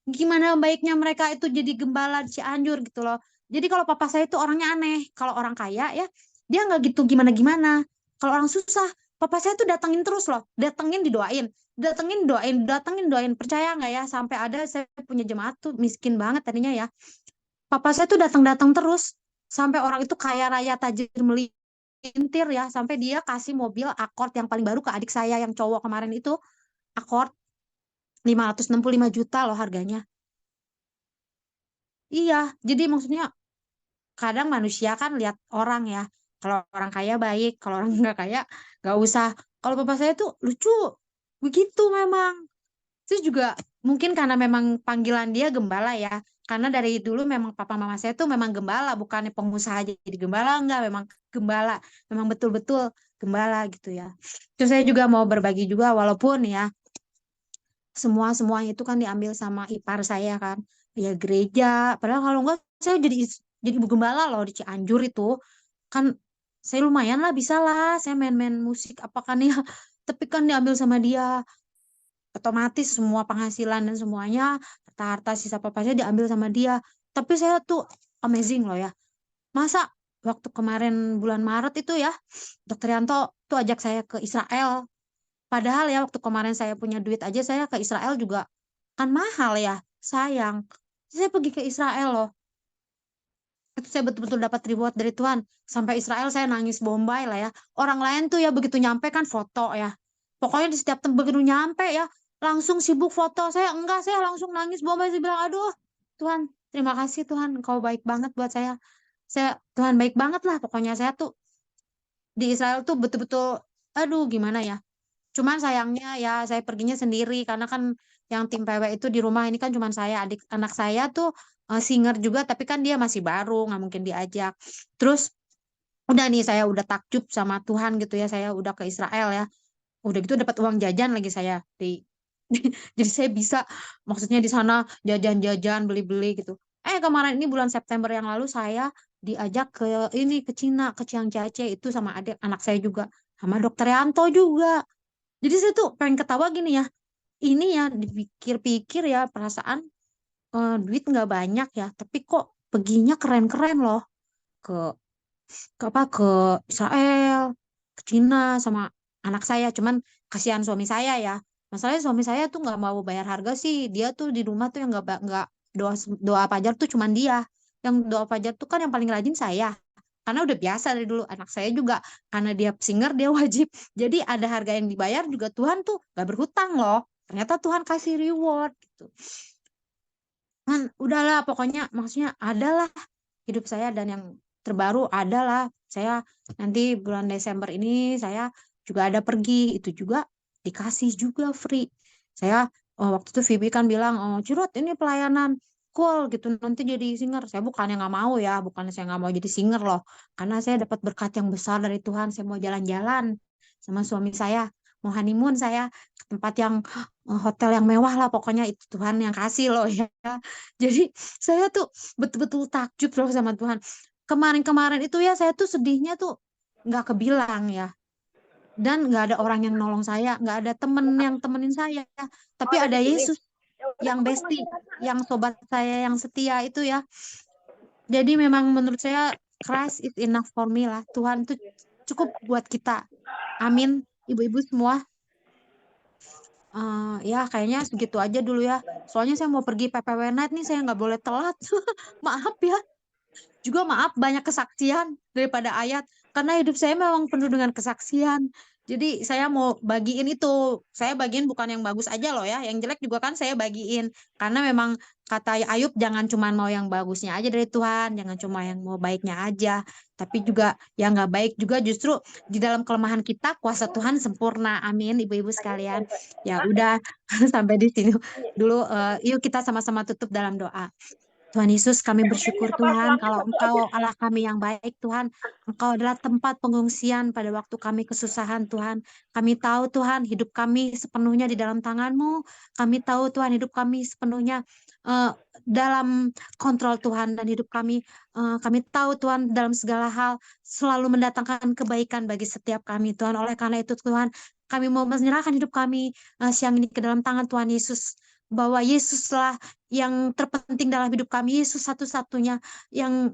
gimana baiknya mereka itu jadi gembala di Cianjur gitu loh. Jadi kalau papa saya itu orangnya aneh. Kalau orang kaya ya, dia nggak gitu gimana-gimana. Kalau orang susah, papa saya tuh datengin terus loh. Datengin didoain. Datengin doain, datengin doain. Percaya nggak ya? Sampai ada saya punya jemaat tuh miskin banget tadinya ya. Papa saya tuh datang-datang terus. Sampai orang itu kaya raya tajir melintir ya. Sampai dia kasih mobil Accord yang paling baru ke adik saya yang cowok kemarin itu. Accord 565 juta loh harganya. Iya, jadi maksudnya kadang manusia kan lihat orang ya. Kalau orang kaya baik, kalau orang nggak kaya nggak usah. Kalau papa saya tuh lucu, begitu memang. Itu juga mungkin karena memang panggilan dia gembala ya. Karena dari dulu memang papa mama saya tuh memang gembala, bukannya pengusaha jadi gembala, enggak, memang gembala. Memang betul-betul gembala gitu ya. Terus saya juga mau berbagi juga, walaupun ya semuanya itu kan diambil sama ipar saya kan, ya gereja, padahal kalau enggak saya jadi ibu gembala loh di Cianjur itu kan. Saya lumayan lah, bisa lah saya main-main musik apa kan ya, tapi kan diambil sama dia, otomatis semua penghasilan dan semuanya, harta-harta sisa papanya diambil sama dia. Tapi saya tuh amazing loh ya, masa waktu kemarin bulan Maret itu ya, Dokter Yanto tuh ajak saya ke Israel. Padahal ya waktu kemarin saya punya duit aja saya ke Israel juga kan mahal ya, sayang. Saya pergi ke Israel loh. Itu saya betul-betul dapat reward dari Tuhan. Sampai Israel saya nangis bombay lah ya. Orang lain tuh ya begitu nyampe kan foto ya. Pokoknya di setiap tempat begitu nyampe ya, langsung sibuk foto. Saya enggak, saya langsung nangis bombay. Saya bilang, aduh Tuhan, terima kasih Tuhan, Engkau baik banget buat saya. Tuhan baik banget lah. Pokoknya saya tuh di Israel tuh betul-betul, aduh gimana ya. Cuman sayangnya ya saya perginya sendiri karena kan yang tim PW itu di rumah ini kan cuman saya, anak saya tuh singer juga tapi kan dia masih baru, nggak mungkin diajak. Terus udah nih saya udah takjub sama Tuhan gitu ya, saya udah ke Israel ya. Udah gitu dapat uang jajan lagi saya di jadi saya bisa, maksudnya di sana jajan-jajan, beli-beli gitu. Kemarin ini bulan September yang lalu saya diajak ke Cina, ke Chiang Chiache itu sama adik anak saya juga, sama Dokter Yanto juga. Jadi saya tuh pengen ketawa gini ya. Ini ya dipikir-pikir ya, perasaan duit nggak banyak ya, tapi kok perginya keren-keren loh, ke ke Israel, ke Cina sama anak saya. Cuman kasihan suami saya ya. Masalahnya suami saya tuh nggak mau bayar harga sih. Dia tuh di rumah tuh yang nggak doa doa fajar tuh cuman dia. Yang doa fajar tuh kan yang paling rajin saya. Karena udah biasa dari dulu, anak saya juga karena dia singer dia wajib. Jadi ada harga yang dibayar juga, Tuhan tuh gak berhutang loh. Ternyata Tuhan kasih reward gitu. Kan udahlah pokoknya, maksudnya adalah hidup saya dan yang terbaru adalah saya nanti bulan Desember ini saya juga ada pergi, itu juga dikasih juga free. Saya waktu itu Vivi kan bilang, oh Cirot ini pelayanan cool gitu nanti jadi singer. Saya bukannya nggak mau ya, bukannya saya nggak mau jadi singer loh, karena saya dapat berkat yang besar dari Tuhan. Saya mau jalan-jalan sama suami saya, mau honeymoon saya ke tempat yang hotel yang mewah lah, pokoknya itu Tuhan yang kasih loh ya. Jadi saya tuh betul-betul takjub loh sama Tuhan. Kemarin-kemarin itu ya saya tuh sedihnya tuh nggak kebilang ya. Dan nggak ada orang yang nolong saya, nggak ada temen yang temenin saya. Tapi ada Yesus yang bestie, yang sobat saya yang setia itu ya. Jadi memang menurut saya Christ is enough for me lah. Tuhan itu cukup buat kita. Amin. Ibu-ibu semua. Ya kayaknya segitu aja dulu ya. Soalnya saya mau pergi PPW Night nih, saya nggak boleh telat. Maaf ya. Juga maaf banyak kesaksian daripada ayat. Karena hidup saya memang penuh dengan kesaksian. Jadi saya mau bagiin itu. Saya bagiin bukan yang bagus aja loh ya. Yang jelek juga kan saya bagiin. Karena memang kata Ayub jangan cuma mau yang bagusnya aja dari Tuhan. Jangan cuma yang mau baiknya aja. Tapi juga yang nggak baik juga justru di dalam kelemahan kita kuasa Tuhan sempurna. Amin ibu-ibu sekalian. Ya udah sampai di sini dulu. Yuk kita sama-sama tutup dalam doa. Tuhan Yesus, kami bersyukur Tuhan kalau Engkau Allah kami yang baik Tuhan. Engkau adalah tempat pengungsian pada waktu kami kesusahan Tuhan. Kami tahu Tuhan hidup kami sepenuhnya di dalam tangan-Mu. Kami tahu Tuhan hidup kami sepenuhnya dalam kontrol Tuhan dan hidup kami tahu Tuhan dalam segala hal selalu mendatangkan kebaikan bagi setiap kami Tuhan. Oleh karena itu Tuhan, kami mau menyerahkan hidup kami siang ini ke dalam tangan Tuhan Yesus. Bahwa Yesuslah yang terpenting dalam hidup kami, Yesus satu-satunya yang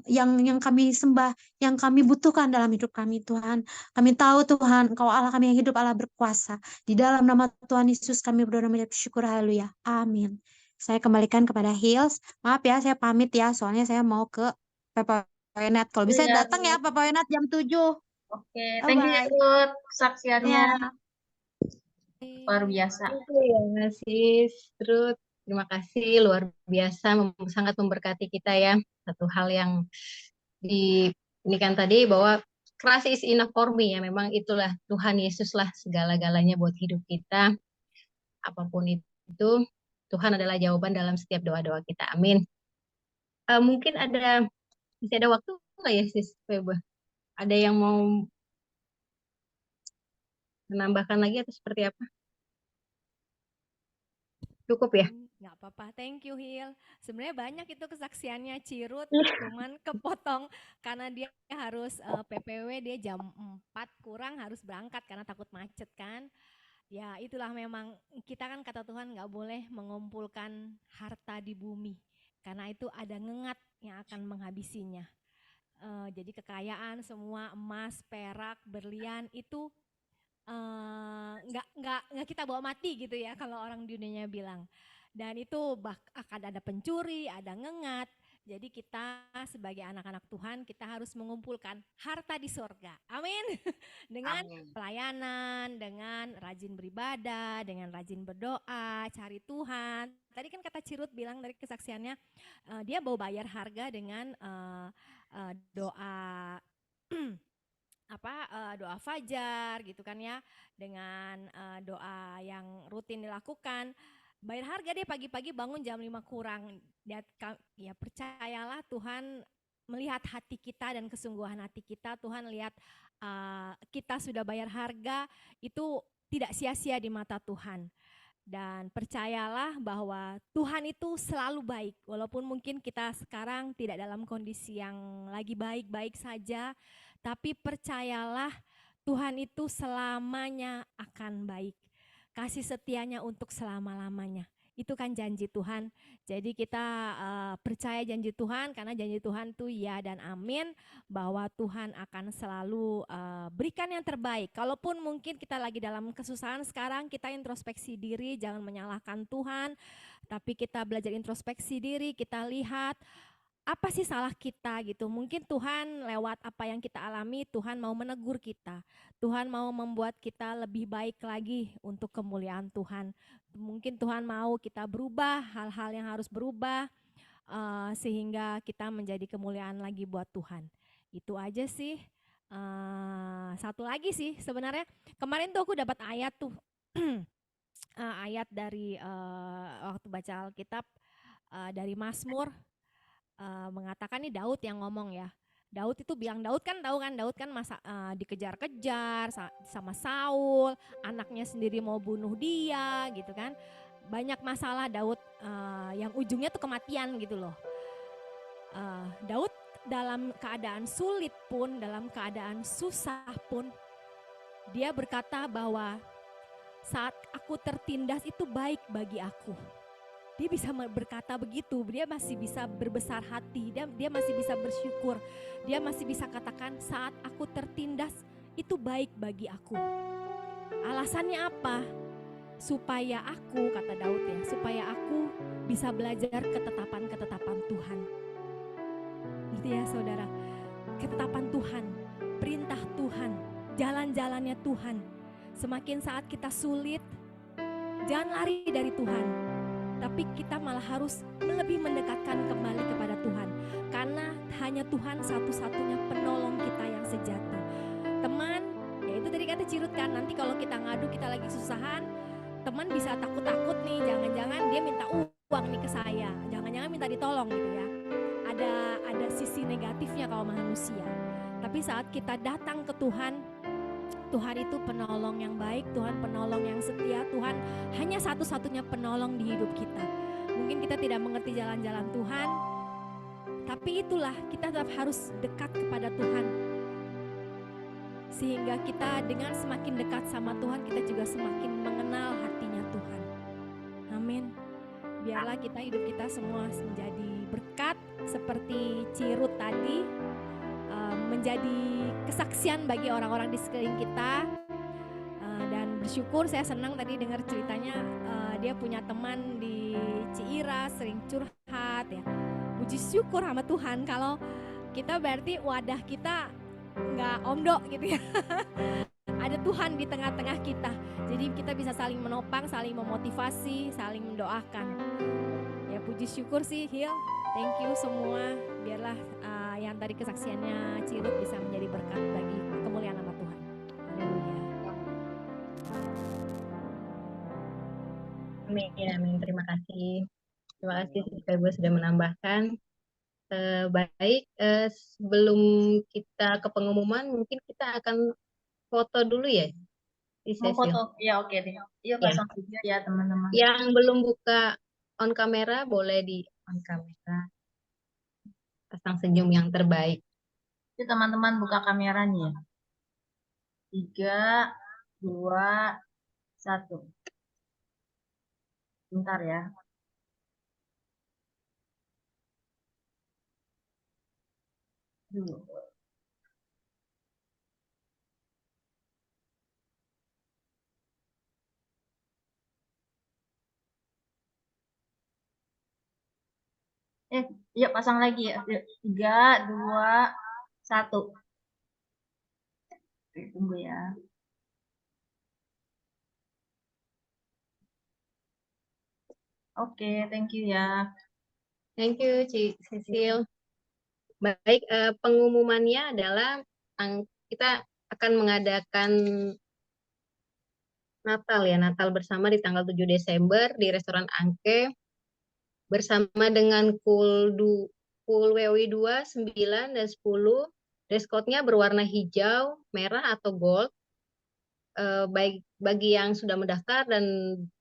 kami sembah, yang kami butuhkan dalam hidup kami Tuhan. Kami tahu Tuhan, Engkau Allah kami yang hidup, Allah berkuasa. Di dalam nama Tuhan Yesus kami berdoa dan bersyukur, haleluya. Amin. Saya kembalikan kepada Hills. Maaf ya, saya pamit ya, soalnya saya mau ke PPWNet. Kalau bisa Iya, datang ya PPWNet jam 7. oke. Thank you ya, Bye-bye. Ruth. Kesaksiannya Ya. luar biasa. Iya. Terima kasih, Ruth. Terima kasih, luar biasa, sangat memberkati kita ya. Satu hal yang ini kan tadi bahwa Christ is enough for me ya. Memang itulah Tuhan Yesus lah segala-galanya buat hidup kita. Apapun itu, Tuhan adalah jawaban dalam setiap doa-doa kita. Amin. Mungkin masih ada waktu nggak ya, Sis Feba? Ada yang mau menambahkan lagi atau seperti apa? Cukup ya? Nggak apa-apa, thank you Hil. Sebenarnya banyak itu kesaksiannya Cirut, cuman kepotong karena dia harus PPW, dia jam 4 kurang harus berangkat karena takut macet kan. Ya itulah memang kita kan kata Tuhan nggak boleh mengumpulkan harta di bumi, karena itu ada ngengat yang akan menghabisinya. Jadi kekayaan semua emas, perak, berlian itu nggak kita bawa mati gitu ya kalau orang di dunianya bilang. Dan itu akan ada pencuri, ada ngengat. Jadi kita sebagai anak-anak Tuhan kita harus mengumpulkan harta di sorga. Amin. Dengan Amin. pelayanan, dengan rajin beribadah, dengan rajin berdoa, cari Tuhan. Tadi kan kata Cirut bilang dari kesaksiannya, dia bawa bayar harga dengan doa doa fajar gitu kan ya, dengan doa yang rutin dilakukan. Bayar harga deh, pagi-pagi bangun jam 5 kurang. Ya percayalah Tuhan melihat hati kita dan kesungguhan hati kita. Tuhan lihat kita sudah bayar harga, itu tidak sia-sia di mata Tuhan. Dan percayalah bahwa Tuhan itu selalu baik. Walaupun mungkin kita sekarang tidak dalam kondisi yang lagi baik-baik saja, tapi percayalah Tuhan itu selamanya akan baik. Kasih setianya untuk selama-lamanya. Itu kan janji Tuhan. Jadi kita percaya janji Tuhan, karena janji Tuhan itu ya dan amin, bahwa Tuhan akan selalu berikan yang terbaik. Kalaupun mungkin kita lagi dalam kesusahan sekarang, kita introspeksi diri, jangan menyalahkan Tuhan, tapi kita belajar introspeksi diri, kita lihat apa sih salah kita gitu. Mungkin Tuhan lewat apa yang kita alami, Tuhan mau menegur kita. Tuhan mau membuat kita lebih baik lagi untuk kemuliaan Tuhan. Mungkin Tuhan mau kita berubah, hal-hal yang harus berubah sehingga kita menjadi kemuliaan lagi buat Tuhan. Itu aja sih. Satu lagi sih sebenarnya, kemarin tuh aku dapat ayat tuh. Ayat dari waktu baca Alkitab dari Mazmur. Mengatakan nih Daud yang ngomong ya. Daud itu bilang, Daud kan dikejar-kejar sama Saul, anaknya sendiri mau bunuh dia gitu kan. Banyak masalah Daud yang ujungnya tuh kematian gitu loh. Daud dalam keadaan sulit pun, dalam keadaan susah pun, dia berkata bahwa saat aku tertindas itu baik bagi aku. Dia bisa berkata begitu, dia masih bisa berbesar hati, dia masih bisa bersyukur, dia masih bisa katakan saat aku tertindas itu baik bagi aku. Alasannya apa? Supaya aku, kata Daud ya, supaya aku bisa belajar ketetapan-ketetapan Tuhan. Gitu ya saudara, ketetapan Tuhan, perintah Tuhan, jalan-jalannya Tuhan. Semakin saat kita sulit, jangan lari dari Tuhan, tapi kita malah harus lebih mendekatkan kembali kepada Tuhan, karena hanya Tuhan satu-satunya penolong kita yang sejati. Teman, ya itu tadi kata Cirut kan, nanti kalau kita ngadu, kita lagi kesusahan, teman bisa takut-takut nih, jangan-jangan dia minta uang nih ke saya, jangan-jangan minta ditolong gitu ya. Ada sisi negatifnya kalau manusia. Tapi saat kita datang ke Tuhan, Tuhan itu penolong yang baik, Tuhan penolong yang setia, Tuhan hanya satu-satunya penolong di hidup kita. Mungkin kita tidak mengerti jalan-jalan Tuhan, tapi itulah kita tetap harus dekat kepada Tuhan. Sehingga kita dengan semakin dekat sama Tuhan, kita juga semakin mengenal hatinya Tuhan. Amin. Biarlah hidup kita semua menjadi berkat seperti Cirut tadi, menjadi kesaksian bagi orang-orang di sekeliling kita. Dan bersyukur, saya senang tadi dengar ceritanya, dia punya teman di Ciiras sering curhat ya. Puji syukur sama Tuhan kalau kita berarti wadah kita nggak omdo gitu ya. Ada Tuhan di tengah-tengah kita, jadi kita bisa saling menopang, saling memotivasi, saling mendoakan. Ya puji syukur sih Hil, thank you semua. Biarlah yang tadi kesaksiannya Cirut bisa menjadi berkat bagi kemuliaan nama Tuhan. Haleluya. Amin, amin. Terima kasih. Terima kasih Sister Ibu sudah menambahkan. Baik, sebelum kita ke pengumuman, mungkin kita akan foto dulu ya di Mau sesi. foto? Ya oke deh. Yuk pasang video ya teman-teman. Yang belum buka on kamera boleh di on kamera. Pasang senyum yang terbaik. Yuk teman-teman buka kameranya ya. 3, 2, 1. Bentar ya. Dulu. Yuk pasang lagi ya. 3, 2, 1. Oke, tunggu ya. Oke, thank you ya. Thank you, Ci Cecil. Baik, pengumumannya adalah kita akan mengadakan Natal ya, Natal bersama di tanggal 7 Desember di Restoran Angke bersama dengan Kul WOI 2, 9, dan 10. Dress code-nya berwarna hijau, merah, atau gold. Baik bagi yang sudah mendaftar dan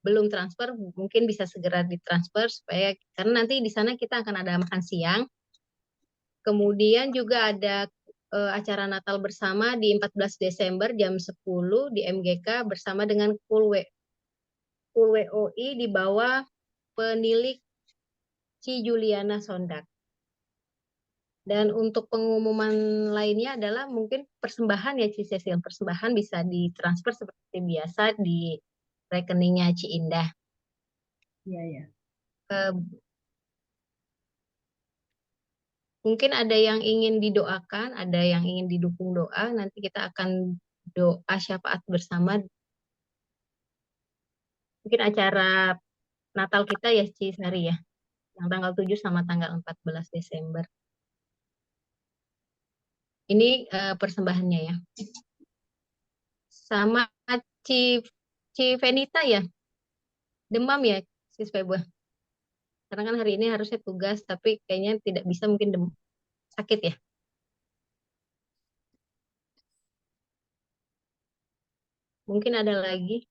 belum transfer, mungkin bisa segera ditransfer supaya, karena nanti di sana kita akan ada makan siang. Kemudian juga ada acara Natal bersama di 14 Desember jam 10 di MGK bersama dengan Kul WOI di bawah penilik Ci Juliana Sondak. Dan untuk pengumuman lainnya adalah mungkin persembahan ya Ci Cecil. Persembahan bisa ditransfer seperti biasa di rekeningnya Ci Indah. Iya, ya. Mungkin ada yang ingin didoakan, ada yang ingin didukung doa. Nanti kita akan doa syafaat bersama. Mungkin acara Natal kita ya Ci Sari ya. Yang tanggal 7 sama tanggal 14 Desember. Ini persembahannya ya. Sama Ci Venita ya. Demam ya, Sis Febo. Karena kan hari ini harusnya tugas, tapi kayaknya tidak bisa, mungkin sakit ya. Mungkin ada lagi.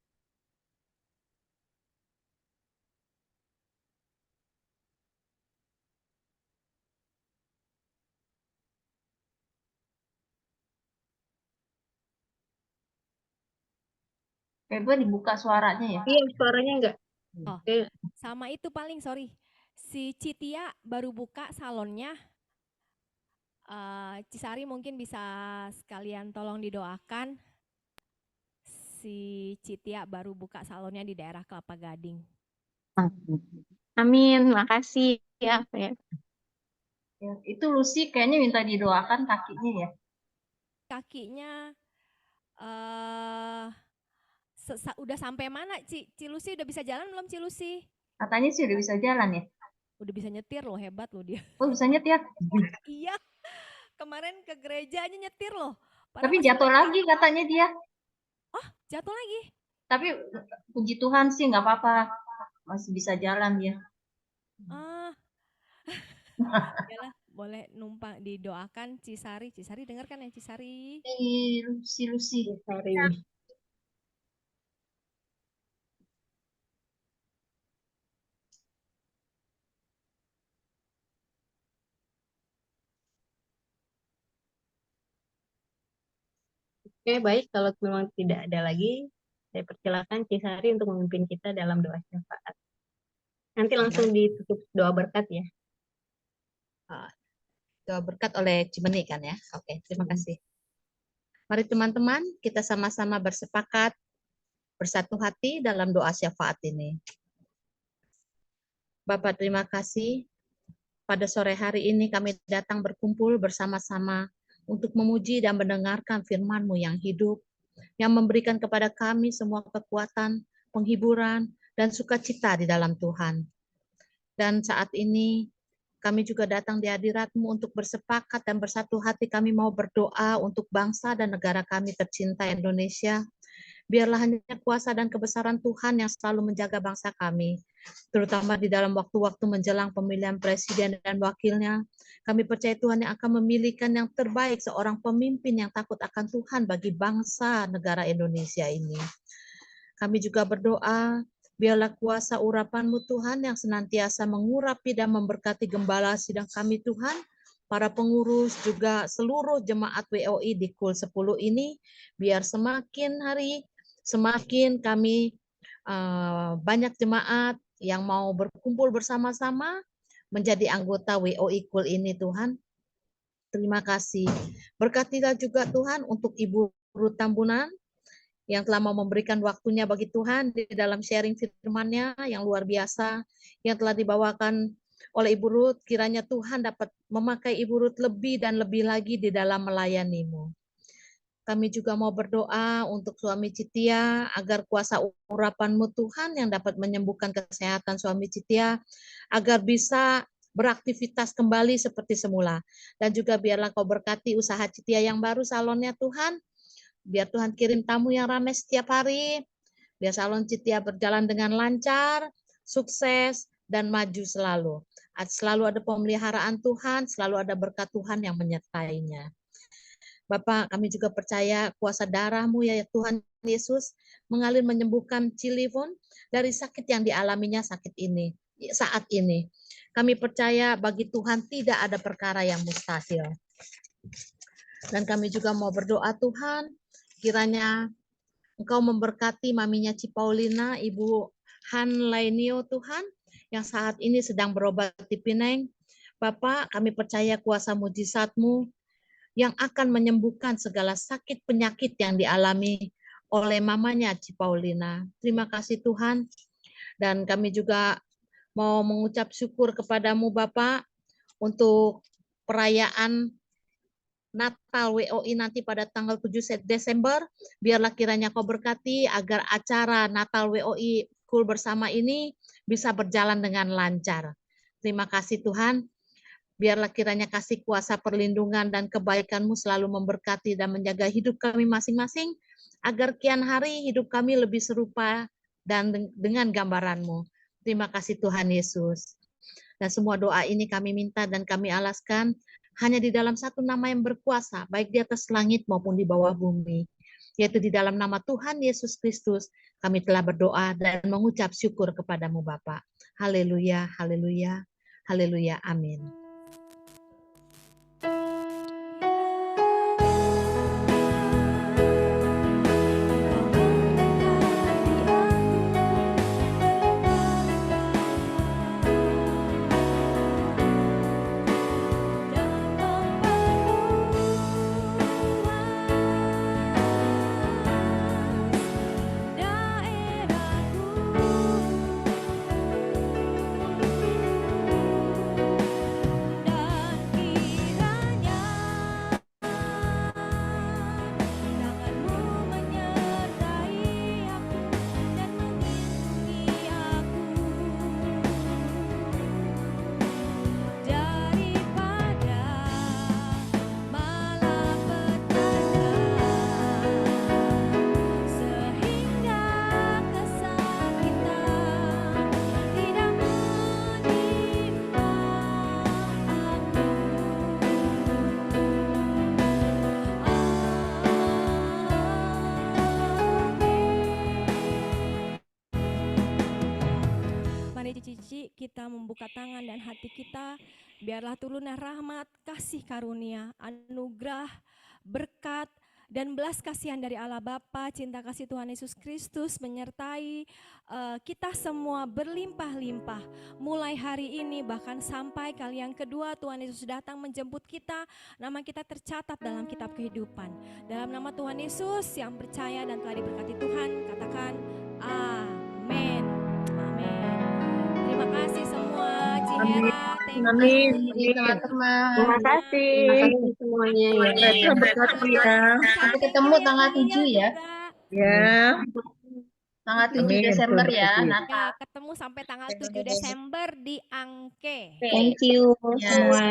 Febo dibuka suaranya ya. Iya, suaranya enggak. Oh, sama itu paling sorry. Si Citia baru buka salonnya. Cisari mungkin bisa sekalian tolong didoakan. Si Citia baru buka salonnya di daerah Kelapa Gading. Amin, makasih ya. Ya, itu Lucy kayaknya minta didoakan kakinya ya. Kakinya udah sampai mana Cilusi, udah bisa jalan belum Cilusi? Katanya sih udah bisa jalan ya. Udah bisa nyetir loh, hebat loh dia. Oh, bisa nyetir. Iya, kemarin ke gereja aja nyetir loh. Padahal Tapi masih jatuh pakai. lagi katanya dia. Oh, jatuh lagi. Tapi puji Tuhan sih nggak apa-apa. Masih bisa jalan dia. Ah, yalah, boleh numpang didoakan Cisari. Cisari dengar kan ya Cisari? Lucy. Sorry. Oke, baik. Kalau memang tidak ada lagi, saya persilakan Cisari untuk memimpin kita dalam doa syafaat. Nanti langsung ditutup doa berkat ya. Doa berkat oleh Cimeni kan ya. Oke, terima kasih. Mari teman-teman, kita sama-sama bersepakat, bersatu hati dalam doa syafaat ini. Bapak, terima kasih. Pada sore hari ini kami datang berkumpul bersama-sama untuk memuji dan mendengarkan firman-Mu yang hidup, yang memberikan kepada kami semua kekuatan, penghiburan, dan sukacita di dalam Tuhan. Dan saat ini kami juga datang di hadirat-Mu untuk bersepakat dan bersatu hati kami mau berdoa untuk bangsa dan negara kami tercinta Indonesia. Biarlah hanya kuasa dan kebesaran Tuhan yang selalu menjaga bangsa kami, terutama di dalam waktu-waktu menjelang pemilihan presiden dan wakilnya. Kami percaya Tuhan yang akan memilihkan yang terbaik seorang pemimpin yang takut akan Tuhan bagi bangsa negara Indonesia ini. Kami juga berdoa, biarlah kuasa urapan-Mu Tuhan yang senantiasa mengurapi dan memberkati gembala sidang kami Tuhan, para pengurus juga seluruh jemaat WOI di KUL 10 ini, biar semakin hari semakin kami banyak jemaat yang mau berkumpul bersama-sama menjadi anggota WOI KUL ini Tuhan. Terima kasih. Berkatilah juga Tuhan untuk Ibu Ruth Tambunan yang telah mau memberikan waktunya bagi Tuhan di dalam sharing firman-Nya yang luar biasa yang telah dibawakan oleh Ibu Ruth. Kiranya Tuhan dapat memakai Ibu Ruth lebih dan lebih lagi di dalam melayani-Mu. Kami juga mau berdoa untuk suami Citia, agar kuasa urapan-Mu Tuhan yang dapat menyembuhkan kesehatan suami Citia, agar bisa beraktivitas kembali seperti semula. Dan juga biarlah Kau berkati usaha Citia yang baru, salonnya Tuhan. Biar Tuhan kirim tamu yang ramai setiap hari, biar salon Citia berjalan dengan lancar, sukses, dan maju selalu. Selalu ada pemeliharaan Tuhan, selalu ada berkat Tuhan yang menyertainya. Bapak, kami juga percaya kuasa darah-Mu ya Tuhan Yesus mengalir menyembuhkan Cilivon dari sakit yang dialaminya saat ini. Kami percaya bagi Tuhan tidak ada perkara yang mustahil. Dan kami juga mau berdoa Tuhan, kiranya Engkau memberkati maminya Cipaulina, Ibu Han Lainio Tuhan, yang saat ini sedang berobat di Pineng. Bapak, kami percaya kuasa mujizat-Mu yang akan menyembuhkan segala sakit penyakit yang dialami oleh mamanya Cipaulina. Terima kasih Tuhan. Dan kami juga mau mengucap syukur kepadamu Bapak untuk perayaan Natal WOI nanti pada tanggal 7 Desember. Biarlah kiranya Kau berkati agar acara Natal WOI KUL bersama ini bisa berjalan dengan lancar. Terima kasih Tuhan. Biarlah kiranya kasih kuasa perlindungan dan kebaikan-Mu selalu memberkati dan menjaga hidup kami masing-masing, agar kian hari hidup kami lebih serupa dan dengan gambaran-Mu. Terima kasih Tuhan Yesus. Dan semua doa ini kami minta dan kami alaskan hanya di dalam satu nama yang berkuasa, baik di atas langit maupun di bawah bumi, yaitu di dalam nama Tuhan Yesus Kristus kami telah berdoa dan mengucap syukur kepadamu Bapa. Haleluya, haleluya, haleluya, amin. kita, membuka tangan dan hati kita. Biarlah turunlah rahmat, kasih karunia, anugerah, berkat, dan belas kasihan dari Allah Bapa, cinta kasih Tuhan Yesus Kristus menyertai kita semua berlimpah-limpah. Mulai hari ini bahkan sampai kali yang kedua Tuhan Yesus datang menjemput kita, nama kita tercatat dalam kitab kehidupan. Dalam nama Tuhan Yesus yang percaya dan telah diberkati Tuhan, katakan amin. Amin. Terima kasih semua, Cihera, thank you. Amin. Teman-teman. Terima kasih semuanya ya. Tuhan berkati ya. Sampai ketemu tanggal 7 ya. Ya. Tanggal 7 Amin. Desember Tuhan ya, berkati. Natal. Ya, ketemu sampai tanggal 7 Desember di Angke. Thank you Ya. semua.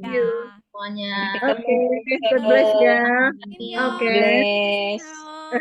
Ya. Semuanya. Oke, God bless ya. Thank you. Oke. Bless. Now.